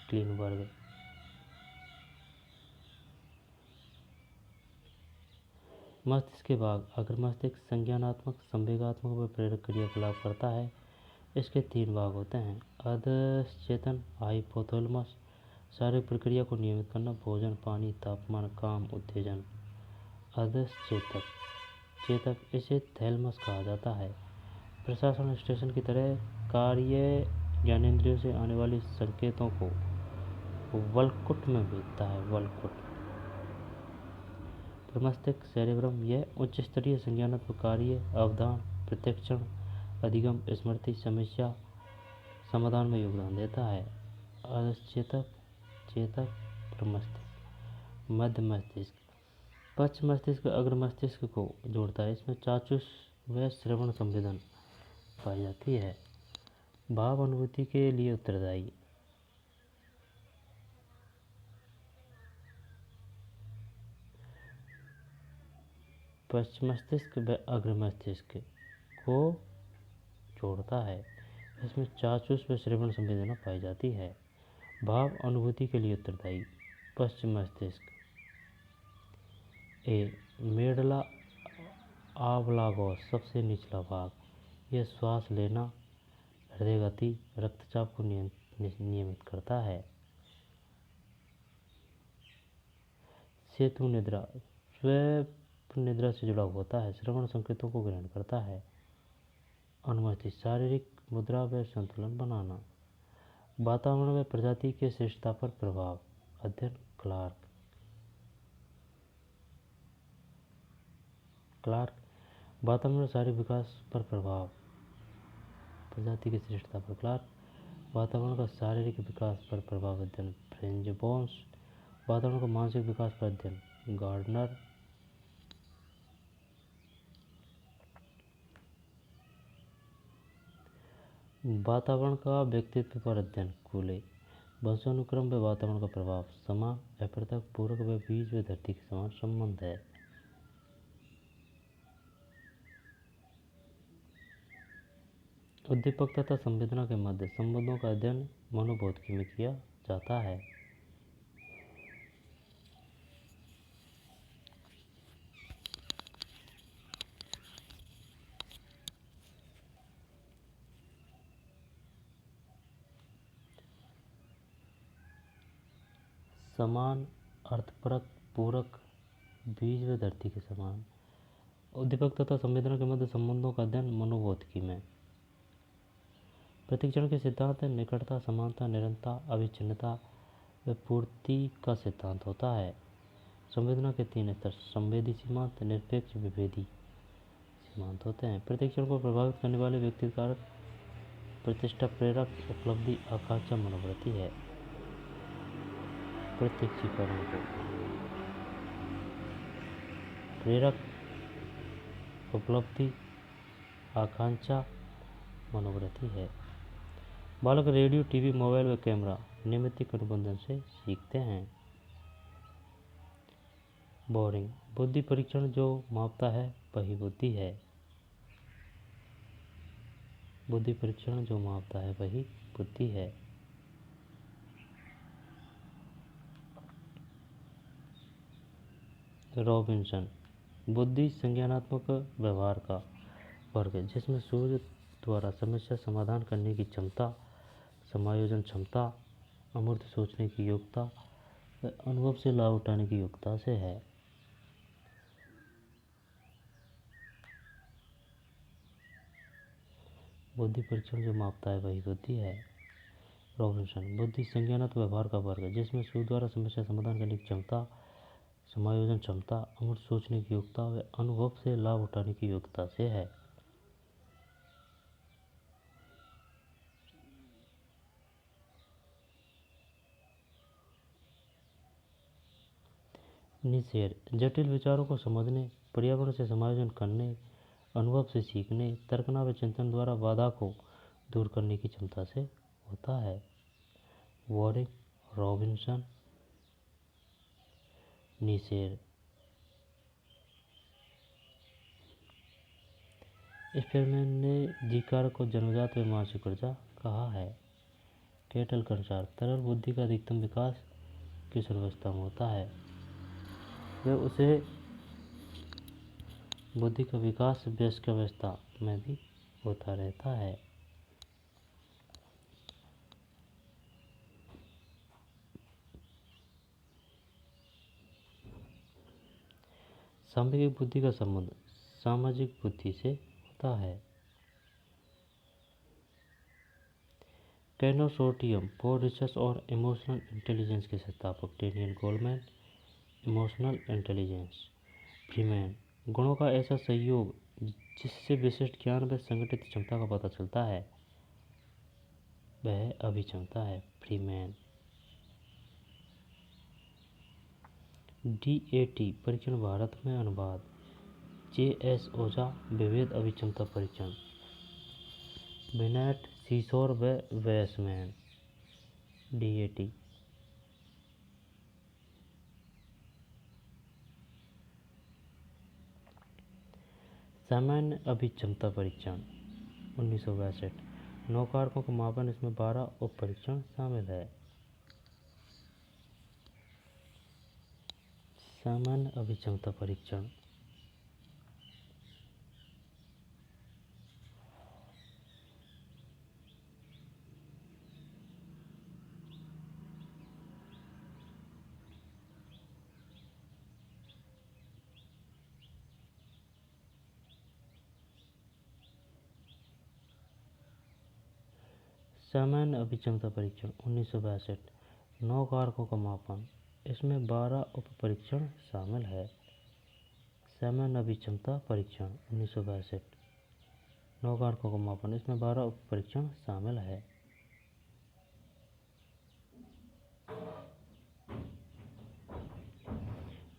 क्लीनबर्ग मस्तिष्क के भाग अग्र मस्तिष्क संज्ञानात्मक, संवेगात्मक व प्रेरक क्रियाकलाप करता है। इसके 3 भाग होते हैं। अधश्चेतन हाइपोथैलेमस शारीरिक प्रक्रिया को नियमित करना, भोजन, पानी, तापमान, काम, उत्तेजन। अधश्चेतक चेतक इसे थैलेमस कहा जाता है। प्रशासन स्टेशन की तरह कार्य ज्ञानेंद्रियों से आने वाली संकेतों को वल्कुट में भेजता है। वल्कुट प्रमस्तिष्क सेरेब्रम यह उच्च स्तरीय संज्ञानात्मक कार्य, अवधान, प्रत्यक्षण, अधिगम, स्मृति, समस्या समाधान में योगदान देता है। अधश्चेतक चेतक प्रमस्तिष्क। मध्य मस्तिष्क पश्च मस्तिष्क अग्र मस्तिष्क को जोड़ता है। इसमें चाक्षुष व श्रवण संवेदन पाई जाती है। भाव अनुभूति के लिए उत्तरदायी। पश्च मस्तिष्क व अग्र मस्तिष्क को जोड़ता है। इसमें चाक्षुष व श्रवण संवेदना पाई जाती है। भाव अनुभूति के लिए उत्तरदायी। पश्चिम मस्तिष्क ए मेडला ऑब्लांगोस सबसे निचला भाग। यह श्वास लेना, हृदय गति, रक्तचाप को नियमित करता है। सेतु निद्रा स्वप्न निद्रा से जुड़ा होता है। श्रवण संकेतों को ग्रहण करता है। अनुमति शारीरिक मुद्रा व संतुलन बनाना। वातावरण व प्रजाति के श्रेष्ठता पर प्रभाव अध्ययन। क्लार्क वातावरण शारीरिक विकास पर प्रभाव प्रजाति की श्रेष्ठता पर। क्लार्क वातावरण का शारीरिक विकास पर प्रभाव अध्ययन। फ्रेंजबोन्स वातावरण का मानसिक विकास पर अध्ययन। गार्डनर वातावरण का व्यक्तित्व पर अध्ययन। कूले वंशानुक्रम व वातावरण का प्रभाव समान, अपृथक, पूरक व बीज व धरती के समान संबंध है। उद्दीपक तथा संवेदना के मध्य संबंधों का अध्ययन मनोभौतिकी में किया जाता है। समान, अर्थपरक, पूरक, बीज व धरती के समान। उद्दीपक तथा संवेदना के मध्य संबंधों का अध्ययन मनोभौतिकी में। प्रतिक्षण के सिद्धांत है निकटता, समानता, निरंतरता, अविच्छिन्नता व पूर्ति का सिद्धांत होता है। संवेदना के 3 स्तर संवेदी सीमांत, निरपेक्ष, विभेदी सीमांत होते हैं। प्रतिक्षण को प्रभावित करने वाले व्यक्तिगत कारक प्रतिष्ठा, प्रेरक, उपलब्धि, आकांक्षा, मनोवृत्ति है। प्रत्यक्षीकरण को प्रेरक, उपलब्धि, आकांक्षा, मनोवृत्ति है। बालक रेडियो, टीवी, मोबाइल व कैमरा निमित्तिक अनुबंधन से सीखते हैं। बोरिंग बुद्धि परीक्षण जो मापता है वही बुद्धि है। बुद्धि परीक्षण जो मापता है वही बुद्धि है। रॉबिन्सन बुद्धि संज्ञानात्मक व्यवहार का वर्ग है जिसमें सूर्य द्वारा समस्या समाधान करने की क्षमता, समायोजन क्षमता, अमूर्त सोचने की योग्यता व अनुभव से लाभ उठाने की योग्यता से है। बुद्धि परीक्षण जो मापता है वही बुद्धि है। रॉबिन्सन बुद्धि संज्ञानात्मक व्यवहार का वर्ग है जिसमें सूर्य द्वारा समस्या समाधान करने की क्षमता, समायोजन क्षमता, अमूर्त सोचने की योग्यता व अनुभव से लाभ उठाने की योग्यता से है। निषेध जटिल विचारों को समझने, पर्यावरण से समायोजन करने, अनुभव से सीखने, तर्कना व चिंतन द्वारा बाधा को दूर करने की क्षमता से होता है। वॉरिंग, रॉबिन्सन, निषेध। स्पेरमैन ने जी कारक को जन्मजात व मानसिक ऊर्जा कहा है। केटल के अनुसार तरल बुद्धि का अधिकतम विकास किशोरावस्था में होता है व उसे बुद्धि का विकास वयस्कावस्था में भी होता रहता है। सामूहिक बुद्धि का संबंध सामाजिक बुद्धि से होता है। कंसोर्टियम फॉर रिसर्च और इमोशनल इंटेलिजेंस के संस्थापक Daniel Goleman. Emotional intelligence. Freeman गुणों का ऐसा संयोग जिससे विशिष्ट ज्ञान व संगठित क्षमता का पता चलता है वह अभिक्षमता है। फ्रीमैन। DAT परीक्षण भारत में अनुवाद JS ओझा विभेद अभिक्षमता परीक्षण बिनेट, सीसोर व वेसमैन। DAT सामान्य अभिक्षमता परीक्षण 1962 9 कारकों का मापन इसमें 12 उप परीक्षण शामिल है। सामान्य अभिक्षमता परीक्षण सामान्य अभिक्षमता परीक्षण 1962 9 कारकों का मापन इसमें 12 उप परीक्षण शामिल है। सामान्य अभिक्षमता परीक्षण 1962 9 कारकों का मापन इसमें 12 उप परीक्षण शामिल है।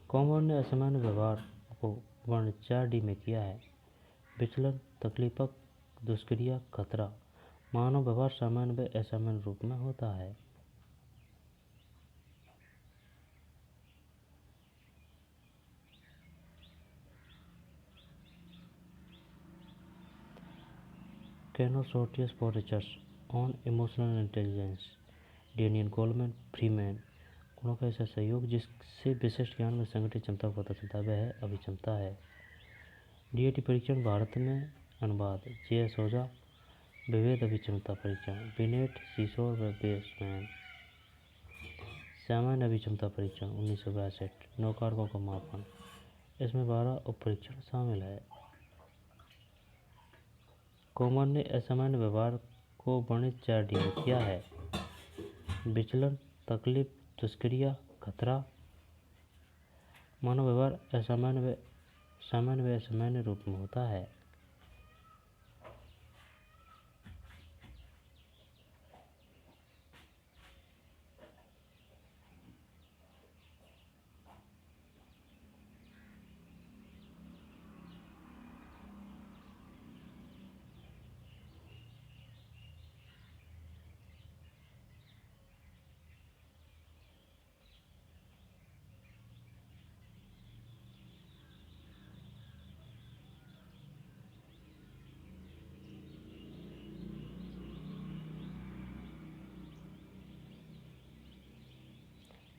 कॉमर ने असामान्य व्यवहार को वर्ण 4D में किया है। विचलन, तकलीफक, दुष्क्रिया, खतरा। मानव व्यवहार सामान्य व असामान्य रूप में होता है। Consortium for research on emotional intelligence Daniel Goleman. Freeman गुणों का ऐसा सहयोग जिससे विशिष्ट ज्ञान में संगठित क्षमता को पता चलता है वह अभिक्षमता है। DAT परीक्षण भारत में अनुवाद JS ओझा विभेद अभिक्षमता परीक्षण बिनेट, सीसोर व वेसमैन। सामान्य अभिक्षमता परीक्षण 1962, 9 कारकों का मापन। इसमें 12 उप परीक्षण शामिल है। कोमन ने असामान्य व्यवहार को वर्णित 4 डी में किया है: विचलन, तकलीफ, दुष्क्रिया, खतरा। मानव व्यवहार सामान्य व असामान्य रूप में होता है।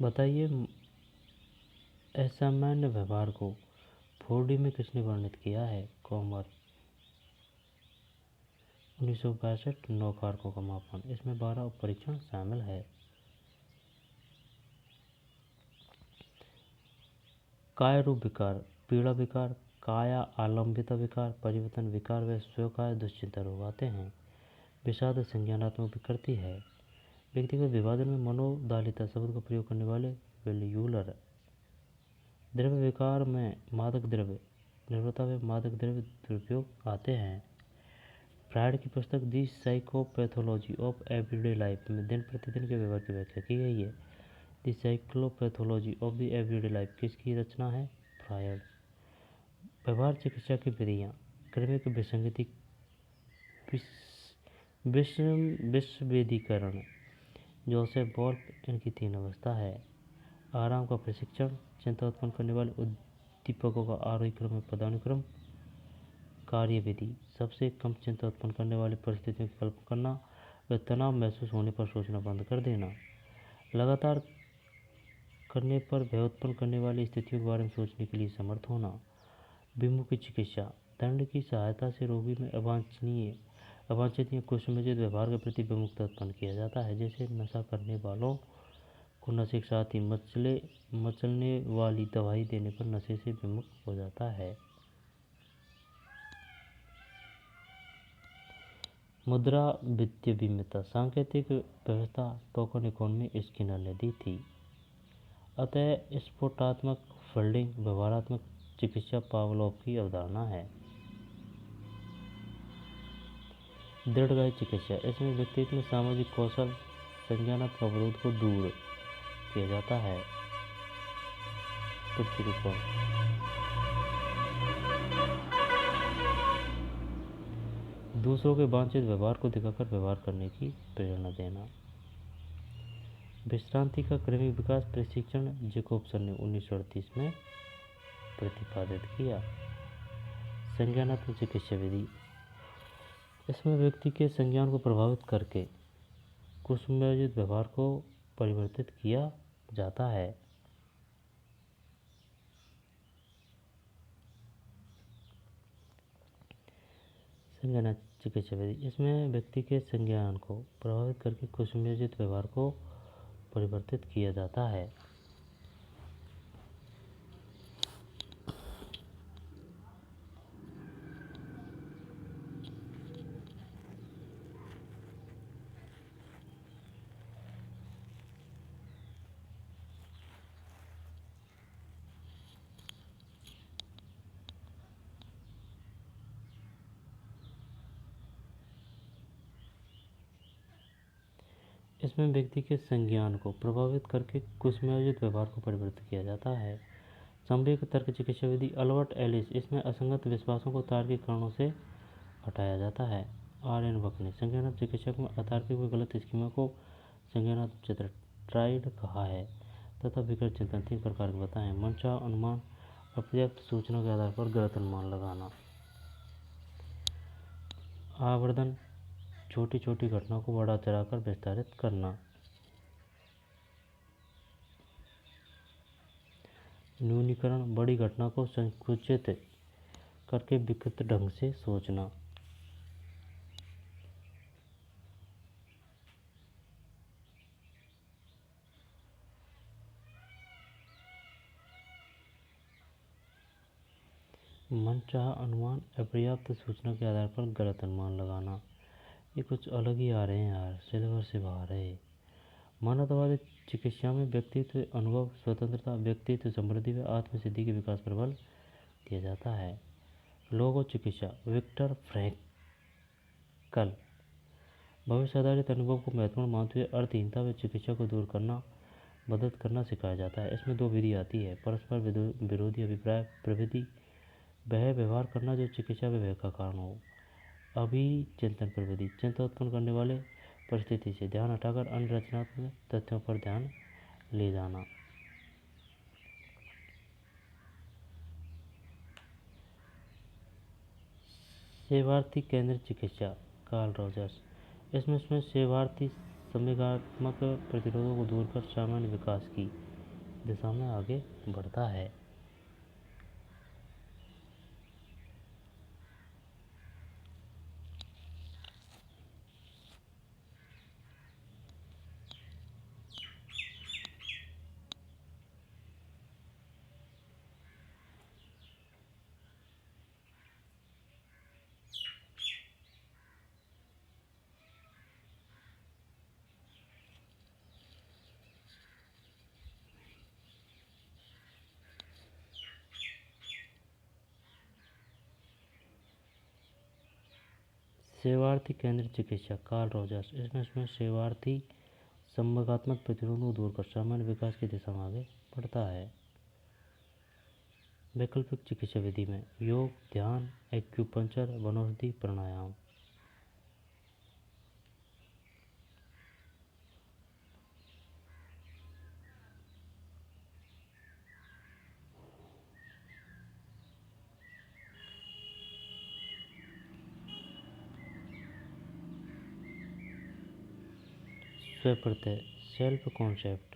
बताइए, असामान्य व्यवहार को 4D में किसने वर्णित किया है? कॉमन, 1962, 9 कारकों का मापन। इसमें 12 उप परीक्षण शामिल है। काय रूप विकार, पीड़ा विकार, काया आलंबित विकार, परिवर्तन विकार व स्वीकार दुश्चिंता रोग आते हैं। विषाद संज्ञानात्मक विकृति है। व्यक्तिगत विभाजन में मनोदालिता शब्द का प्रयोग करने वाले वेल्यूलर। द्रव्य विकार में मादक द्रव्य निर्भरता व मादक द्रव्य दुरुपयोग आते हैं। फ्रायड की पुस्तक दी साइकोपैथोलॉजी ऑफ एवरीडे लाइफ में दिन प्रतिदिन के व्यवहार की व्याख्या की गई है। The psychopathology of the everyday life किसकी रचना है? फ्रायड। व्यवहार चिकित्सा की विधियाँ: क्रमिक विसंगति, विश्वेदीकरण, जोसेफ वॉल्फ, इनकी 3 अवस्था है। आराम का प्रशिक्षण, चिंता उत्पन्न करने वाले उद्दीपकों का आरोही क्रम में पदानुक्रम। कार्यविधि: सबसे कम चिंता उत्पन्न करने वाली परिस्थितियों की कल्पना करना व तनाव महसूस होने पर सोचना बंद कर देना। लगातार करने पर भय उत्पन्न करने वाली स्थितियों के बारे में सोचने के लिए समर्थ होना। विमुखी चिकित्सा: दंड की सहायता से रोगी में अवांछनीय या कुसंयोजित व्यवहार के प्रति विमुखता उत्पन्न किया जाता है। जैसे नशा करने वालों को नशे के साथ ही मचलने वाली दवाई देने पर नशे से विमुख हो जाता है। मुद्रा वित्तीय विमिता, सांकेतिक व्यवस्था टोकन इकोनॉमी स्किनर ने दी थी। अतः स्फोटात्मक फील्डिंग व्यवहारात्मक चिकित्सा पावलोव की अवधारणा है। दृढ़गामी चिकित्सा: इसमें व्यक्तित्व में सामाजिक कौशल संज्ञानात्मक अवरोध को दूर किया जाता है। प्रत्यारोपण: दूसरों के वांछित व्यवहार को दिखाकर व्यवहार करने की प्रेरणा देना। विश्रांति का क्रमिक विकास प्रशिक्षण जैकोब्सन ने 1938 में प्रतिपादित किया। संज्ञानात्मक चिकित्सा विधि: इसमें व्यक्ति के संज्ञान को प्रभावित करके कुसंयोजित व्यवहार को परिवर्तित किया जाता है। संज्ञानात्मक चिकित्सा विधि: इसमें व्यक्ति के संज्ञान को प्रभावित करके कुसंयोजित व्यवहार को परिवर्तित किया जाता है। इसमें व्यक्ति के संज्ञान को प्रभावित करके कुसंयोजित व्यवहार को परिवर्तित किया जाता है। संवेग तर्क चिकित्सा विधि अल्बर्ट एलिस: इसमें असंगत विश्वासों को तार्किक कारणों से हटाया जाता है। आर.एन. बक ने संज्ञानात्मक चिकित्सा में अतार्किक व गलत स्कीमा को संज्ञानात्मक चित्र ट्राइड कहा है तथा विकृत चिंतन 3 प्रकार के बताए हैं। मनचाहा अनुमान, अपर्याप्त सूचना के आधार पर गलत अनुमान लगाना। आवर्धन: छोटी छोटी घटना को बढ़ा चढ़ाकर विस्तारित करना। न्यूनीकरण: बड़ी घटना को संकुचित करके विकृत ढंग से सोचना। मनचाहा अनुमान, अपर्याप्त सूचना के आधार पर गलत अनुमान लगाना। ये कुछ अलग ही आ रहे हैं यार, सिलेबस से बाहर है। मानवतावादी चिकित्सा में व्यक्तित्व, अनुभव, स्वतंत्रता, व्यक्तित्व समृद्धि व आत्मसिद्धि के विकास पर बल दिया जाता है। लोगो चिकित्सा, विक्टर फ्रैंकल। भविष्य आधारित अनुभव को महत्वपूर्ण मानते हुए अर्थहीनता व चिकित्सा को दूर करना, मदद करना सिखाया जाता है। इसमें दो विधि आती है: परस्पर विरोधी अभिप्राय प्रवृत्ति, वह व्यवहार करना जो चिकित्सा व भय का कारण हो। अभिचिंतन प्रवृत्ति, चिंता उत्पन्न करने वाले परिस्थिति से ध्यान हटाकर अन्य रचनात्मक तथ्यों पर ध्यान ले जाना। सेवार्थी केंद्रित चिकित्सा, कार्ल रॉजर्स। इसमें सेवार्थी संवेगात्मक प्रतिरोधों को दूर कर सामान्य विकास की दिशा में आगे बढ़ता है। सेवार्थी केंद्रित चिकित्सा, कार्ल रॉजर्स। इसमें सेवार्थी संवेगात्मक प्रतिरोधों को दूर कर सामान्य विकास की दिशा में आगे बढ़ता है। वैकल्पिक चिकित्सा विधि में योग, ध्यान, एक्यूपंक्चर, वनौषधि, प्राणायाम। स्वप्रत्यय, सेल्फ कॉन्सेप्ट।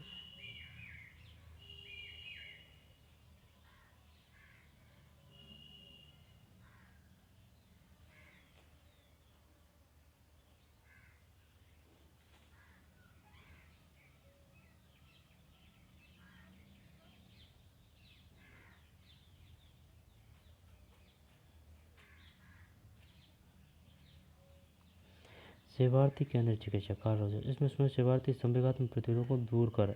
सेवार्थी केंद्रित चिकित्सा, कार्ल रॉजर्स। इसमें सेवार्थी संवेगात्मक प्रतिरोधों को दूर कर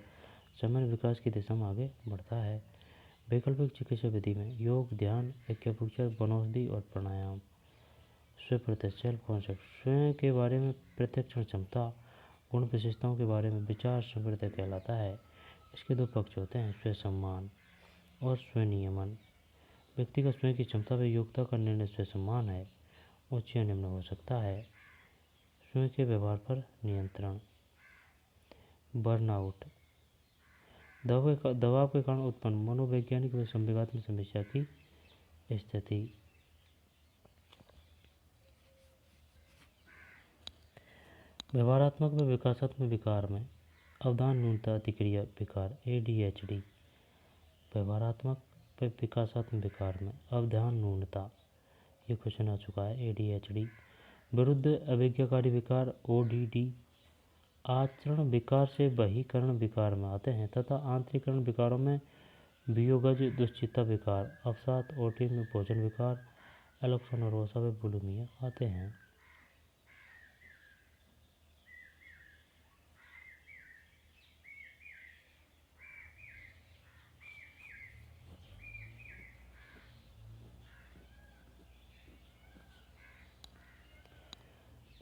सामान्य विकास की दिशा में आगे बढ़ता है। वैकल्पिक चिकित्सा विधि में योग, ध्यान, एक्यूपंक्चर, वनौषधि और प्राणायाम। स्वप्रत्यय, सेल्फ कॉन्सेप्ट। स्वयं के बारे में प्रत्यक्षण क्षमता, गुण विशेषताओं के बारे में विचार संप्रत्यय कहलाता है। इसके दो पक्ष होते हैं: स्व सम्मान और स्वनियमन। व्यक्ति का स्वयं की क्षमता व योग्यता का निर्णय स्व सम्मान है, उच्च या निम्न हो सकता है। स्वयं के व्यवहार पर नियंत्रण। बर्नआउट, दबाव के कारण उत्पन्न मनोवैज्ञानिक व संवेगात्मक समस्या की स्थिति। व्यवहारात्मक व विकासात्मक विकार में अवधान न्यूनता अतिक्रिया विकार, ADHD। व्यवहारात्मक व विकासात्मक विकार में अवधान न्यूनता, ये क्वेश्चन आ चुका है, ADHD। विरुद्ध अभिज्ञाकारी विकार, ODD। आचरण विकार से बहिकरण विकार में आते हैं तथा आंतरिकरण विकारों में वियोगज दुश्चिंता विकार, अवसाद, ऑटिज्म में भोजन विकार, एलेक्सोनरोसा व बुलिमिया आते हैं।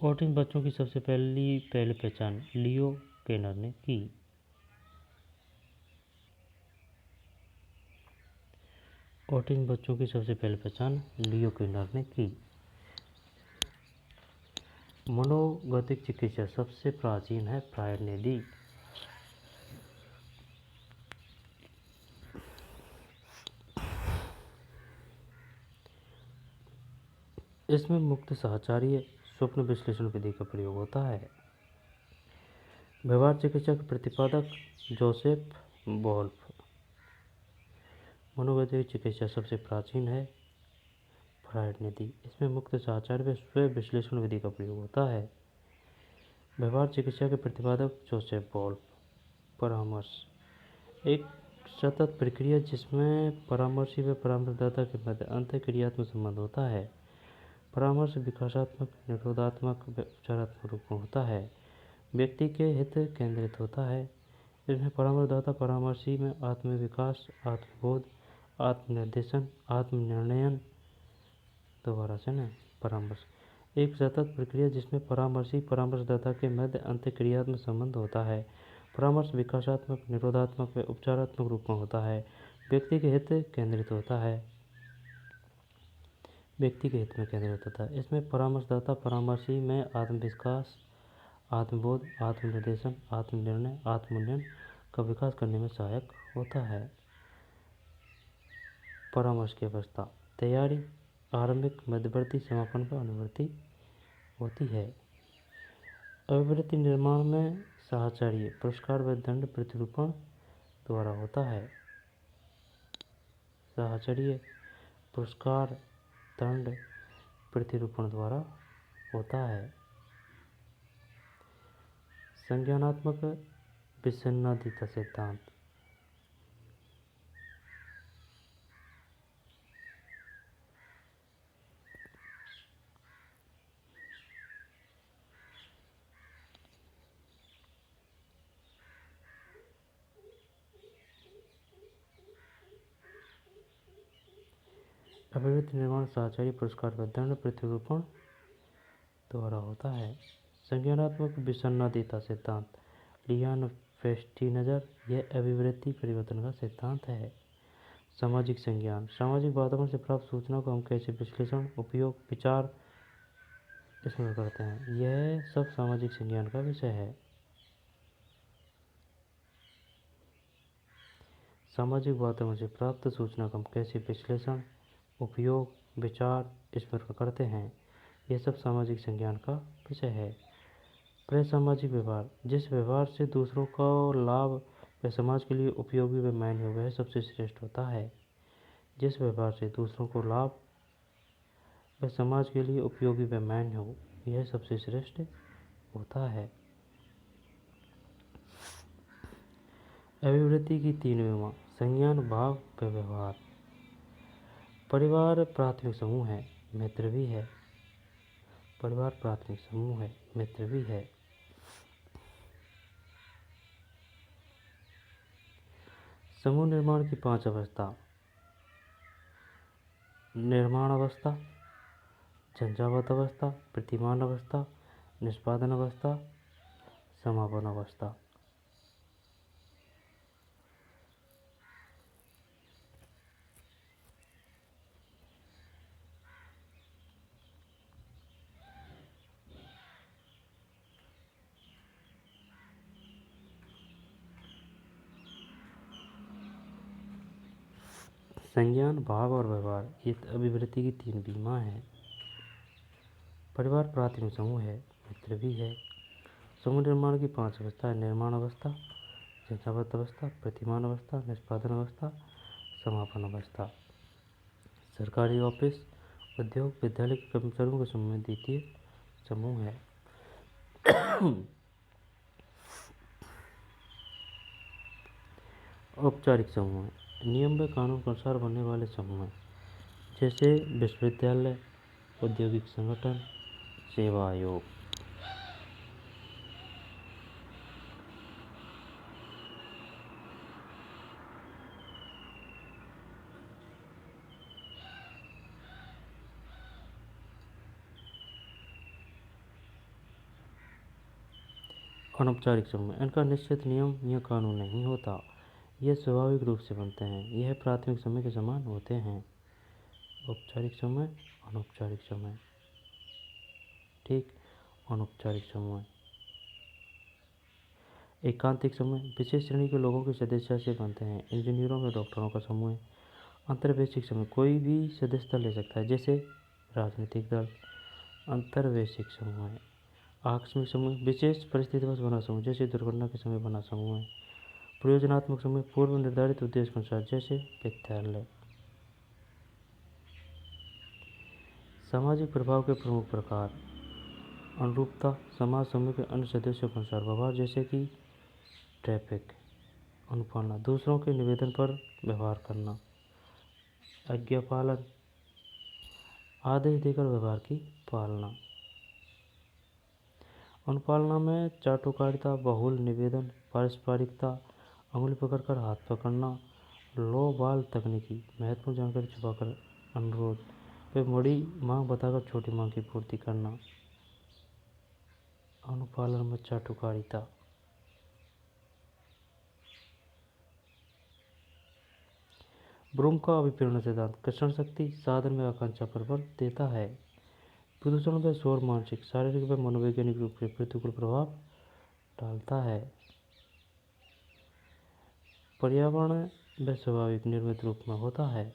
ऑटिज्म बच्चों की सबसे पहली पहचान लियो केनर ने की। ऑटिज्म बच्चों की सबसे पहली पहचान लियो केनर ने की। मनोगतिक चिकित्सा सबसे प्राचीन है, फ्रायड ने दी। इसमें मुक्त साहचर्य स्वप्न विश्लेषण विधि का प्रयोग होता है। व्यवहार चिकित्सा के प्रतिपादक जोसेफ वोल्फ। मनोवैज्ञानिक चिकित्सा सबसे प्राचीन है, फ्रायड ने दी। इसमें मुक्त साहचर्य व स्व विश्लेषण विधि का प्रयोग होता है। व्यवहार चिकित्सा के प्रतिपादक जोसेफ वोल्फ। परामर्श, एक सतत प्रक्रिया जिसमें परामर्शी व परामर्शदाता के मध्य अंतःक्रियात्मक संबंध होता है। परामर्श विकासात्मक, निरोधात्मक व उपचारात्मक रूप में होता है। व्यक्ति के हित केंद्रित होता है। इसमें परामर्शदाता परामर्शी में आत्मविकास, आत्मबोध, आत्मनिर्देशन, आत्मनिर्णयन, दोबारा से ना परामर्श एक सतत प्रक्रिया जिसमें परामर्शी परामर्शदाता के मध्य अंतःक्रियात्मक संबंध होता है। परामर्श विकासात्मक, निरोधात्मक व उपचारात्मक रूप में होता है। व्यक्ति के हित केंद्रित होता है। व्यक्ति के हित में केंद्रित होता है। इसमें परामर्शदाता परामर्शी में आत्मविकास, आत्मबोध, आत्मनिर्देशन, आत्मनिर्णय, आत्मोन्नयन का विकास करने में सहायक होता है। परामर्श की अवस्था तैयारी, आरंभिक, मध्यवर्ती, समापन पर अनुवर्ती होती है। अभिवृत्ति निर्माण में साहचर्य, पुरस्कार व दंड प्रतिरूपण द्वारा होता है। साहचर्य, पुरस्कार, दंड प्रतिरूपण द्वारा होता है। संज्ञानात्मक विसन्नादिता सिद्धांत अभिवृत्ति निर्माण साहचर्य, पुरस्कार व दंड प्रतिरूपण द्वारा होता है। संज्ञानात्मक विसन्नादिता सिद्धांत लियान फेस्टिनजर, यह अभिवृत्ति परिवर्तन का सिद्धांत है। सामाजिक संज्ञान, सामाजिक वातावरण से प्राप्त सूचना को हम कैसे विश्लेषण, उपयोग, विचार इसमें करते हैं, यह सब सामाजिक संज्ञान का विषय है। सामाजिक वातावरण से प्राप्त सूचना को हम कैसे विश्लेषण, उपयोग, विचार स्मरण करते हैं, यह सब सामाजिक संज्ञान का विषय है। प्रसामाजिक व्यवहार, जिस व्यवहार से दूसरों का लाभ व समाज के लिए उपयोगी व मान्य हो वह सबसे श्रेष्ठ होता है। जिस व्यवहार से दूसरों को लाभ व समाज के लिए उपयोगी व मान्य हो यह सबसे श्रेष्ठ होता है। अभिवृत्ति की तीन विमा, संज्ञान, भाव व व्यवहार। परिवार प्राथमिक समूह है, मित्र भी है। परिवार प्राथमिक समूह है, मित्र भी है। समूह निर्माण की 5 अवस्था, निर्माण अवस्था, झंझावात अवस्था, प्रतिमान अवस्था, निष्पादन अवस्था, समापन अवस्था। संज्ञान, भाव और व्यवहार ये अभिवृत्ति की 3 बीमा है। परिवार प्राथमिक समूह है, मित्र भी है। समूह निर्माण की 5 अवस्था है, निर्माण अवस्था, झंझावात अवस्था, प्रतिमान अवस्था, निष्पादन अवस्था, समापन अवस्था। सरकारी ऑफिस, उद्योग, विद्यालय के कर्मचारियों का समूह द्वितीय समूह है। औपचारिक समूह है, नियम व कानून के अनुसार बनने वाले समूह हैं, जैसे विश्वविद्यालय, औद्योगिक संगठन, सेवा आयोग। अनौपचारिक समूह, इनका निश्चित नियम या कानून नहीं होता, यह स्वाभाविक रूप से बनते हैं, यह प्राथमिक समूह के समान होते हैं। औपचारिक समूह, अनौपचारिक समूह। ठीक, अनौपचारिक समूह। एकांतिक समूह, विशेष श्रेणी के लोगों के सदस्य से बनते हैं, इंजीनियरों में डॉक्टरों का समूह है। अंतर्वैश्विक समूह, कोई भी सदस्यता ले सकता है, जैसे राजनीतिक दल। अंतर्वैश्विक समूह है। आकस्मिक समूह, विशेष परिस्थितिवश बना समूह, जैसे दुर्घटना के समय बना समूह है। प्रयोजनात्मक समूह, पूर्व निर्धारित उद्देश्य के अनुसार, जैसे विद्यालय। सामाजिक प्रभाव के प्रमुख प्रकार, अनुरूपता, समाज समूह के अन्य सदस्यों के अनुसार व्यवहार, जैसे कि ट्रैफिक। अनुपालना, दूसरों के निवेदन पर व्यवहार करना। आज्ञा पालन, आदेश देकर व्यवहार की पालना। अनुपालना में चाटुकारिता, बहुल निवेदन, पारस्परिकता, अंगुली पकड़कर हाथ पकड़ना, लो बाल तकनीकी, महत्वपूर्ण जानकारी छुपाकर अनुरोध, वे बड़ी मांग बताकर छोटी मांग की पूर्ति करना। अनुपालन में चाटुकारिता। ब्रूम का अभिप्रेरण सिद्धांत कर्षण शक्ति, साधन में आकांक्षा पर बल देता है। प्रदूषण व शोर मानसिक, शारीरिक व मनोवैज्ञानिक रूप से प्रतिकूल प्रभाव डालता है। पर्यावरण व स्वाभाविक निर्मित रूप में होता है।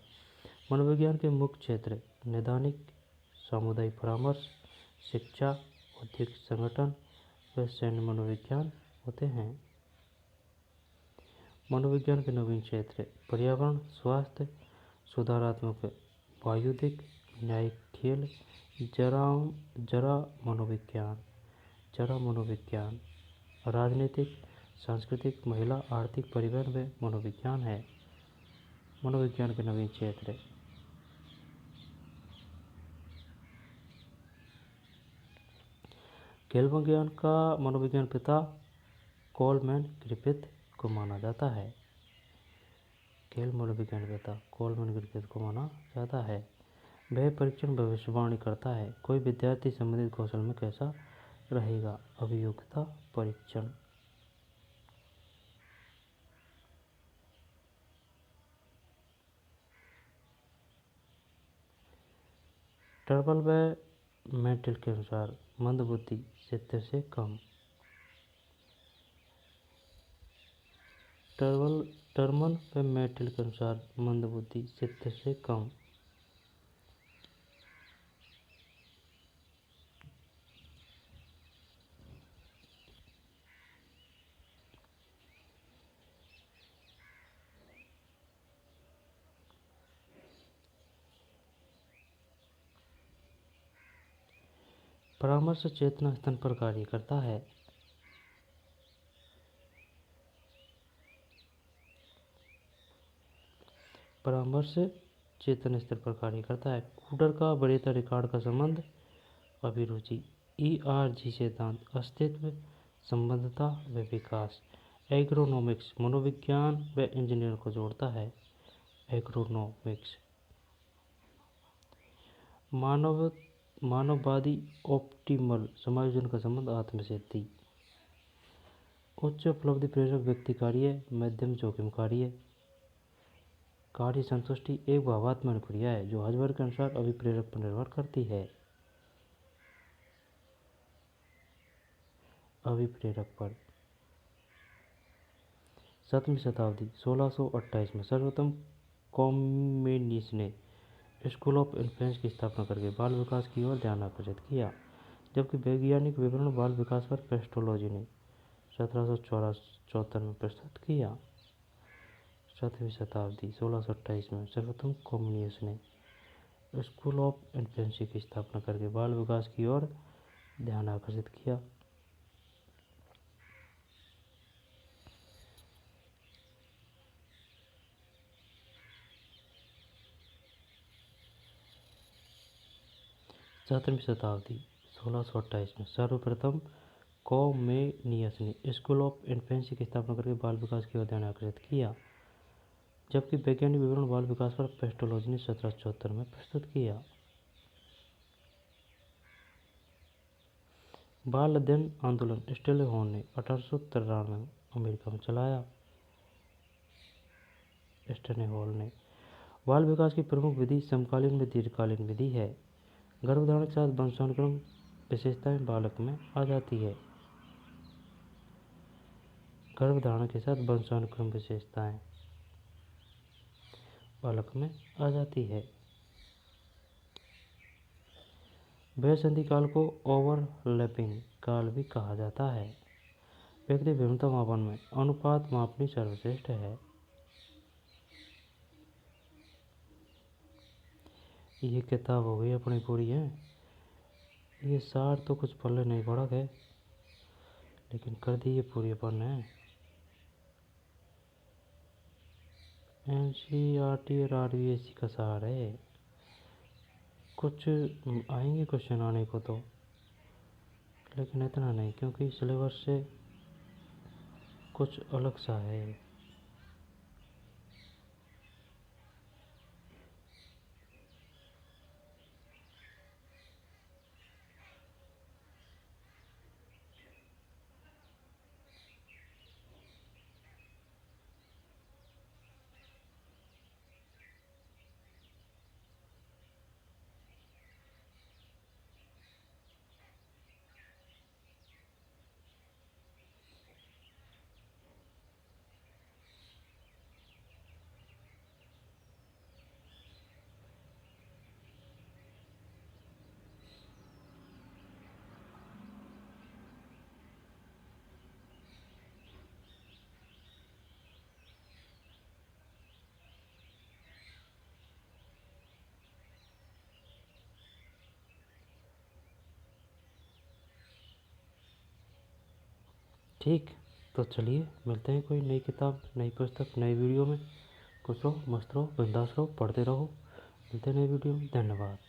मनोविज्ञान के मुख्य क्षेत्र नैदानिक, सामुदायिक परामर्श, शिक्षा, औद्योगिक संगठन व सैन्य मनोविज्ञान होते हैं। मनोविज्ञान के नवीन क्षेत्र पर्यावरण, स्वास्थ्य, सुधारात्मक, वायुदिक, न्यायिक खेल, जरा मनोविज्ञान, राजनीतिक, सांस्कृतिक, महिला, आर्थिक, परिवहन व मनोविज्ञान है। मनोविज्ञान के नवीन क्षेत्र खेल विज्ञान का मनोविज्ञान पिता कोलमैन ग्रिफिथ को माना जाता है। खेल मनोविज्ञान पिता कोलमैन ग्रिफिथ को माना जाता है। वह परीक्षण भविष्यवाणी करता है। कोई विद्यार्थी संबंधित कौशल में कैसा रहेगा। अभियोग्यता परीक्षण। टर्बल व मेंटल के अनुसार मंदबुद्धि 70 से कम। टर्मन व मेंटल के अनुसार मंदबुद्धि 70 से कम। परामर्श चेतना स्तन पर कार्य करता है। परामर्श चेतन स्तर पर कार्य करता है। कूडर का वरीयता रिकॉर्ड का संबंध अभिरुचि। ERG सिद्धांत अस्तित्व, संबद्धता व विकास। एग्रोनॉमिक्स मनोविज्ञान व इंजीनियर को जोड़ता है। एग्रोनॉमिक्स मानववादी ऑप्टिमल समायोजन का संबंध आत्मसिद्धि। उच्च उपलब्धि प्रेरक व्यक्ति कार्य, मध्यम जोखिम कार्य। कार्य संतुष्टि एक भावात्मक क्रिया है जो हजबर के अनुसार अभिप्रेरक पर निर्भर करती है। अभिप्रेरक पर 7वीं शताब्दी 1628 में सर्वप्रथम कॉमेनियस ने स्कूल ऑफ इन्फेंस की स्थापना करके बाल विकास की ओर ध्यान आकर्षित किया, जबकि वैज्ञानिक विवरण बाल विकास पर पेस्टोलॉजी ने 1774 में प्रस्तुत किया। 7वीं शताब्दी 1628 में सर्वप्रथम कॉमेनियस ने स्कूल ऑफ इन्फेंसी की स्थापना करके बाल विकास की ओर ध्यान आकर्षित किया। सातवीं शताब्दी 1628 में सर्वप्रथम कॉमेनियस ने स्कूल ऑफ इन्फेंसी की स्थापना करके बाल विकास की ओर ध्यान आकर्षित किया, जबकि वैज्ञानिक विवरण बाल विकास पर पेस्टोलॉजी ने 1774 में प्रस्तुत किया। बाल अध्ययन आंदोलन स्टेले हॉर्न ने 1893 में अमेरिका में चलाया। स्टेले हॉर्न ने बाल विकास की प्रमुख विधि समकालीन व दीर्घकालीन विधि है। गर्भधारण के साथ वंशानुक्रम विशेषताएं बालक में आ जाती है। गर्भधारण के साथ वंशानुक्रम विशेषताएं बालक में आ जाती है। वयसंधि काल को ओवरलैपिंग काल भी कहा जाता है। व्यक्ति भिन्नता मापन में अनुपात मापनी सर्वश्रेष्ठ है। ये किताब हो गई अपनी पूरी है। ये सार तो कुछ पल्ले नहीं पड़ा है, लेकिन कर दी ये पूरी अपन है। NCERT और RBSC का सहारा है। कुछ आएंगे क्वेश्चन आने को तो, लेकिन इतना नहीं, क्योंकि सिलेबस से कुछ अलग सा है। ठीक, तो चलिए मिलते हैं कोई नई किताब, नई पुस्तक, नई वीडियो में। खुश रहो, मस्त रहो, बिंदास रहो, पढ़ते रहो। मिलते हैं नई वीडियो में। धन्यवाद।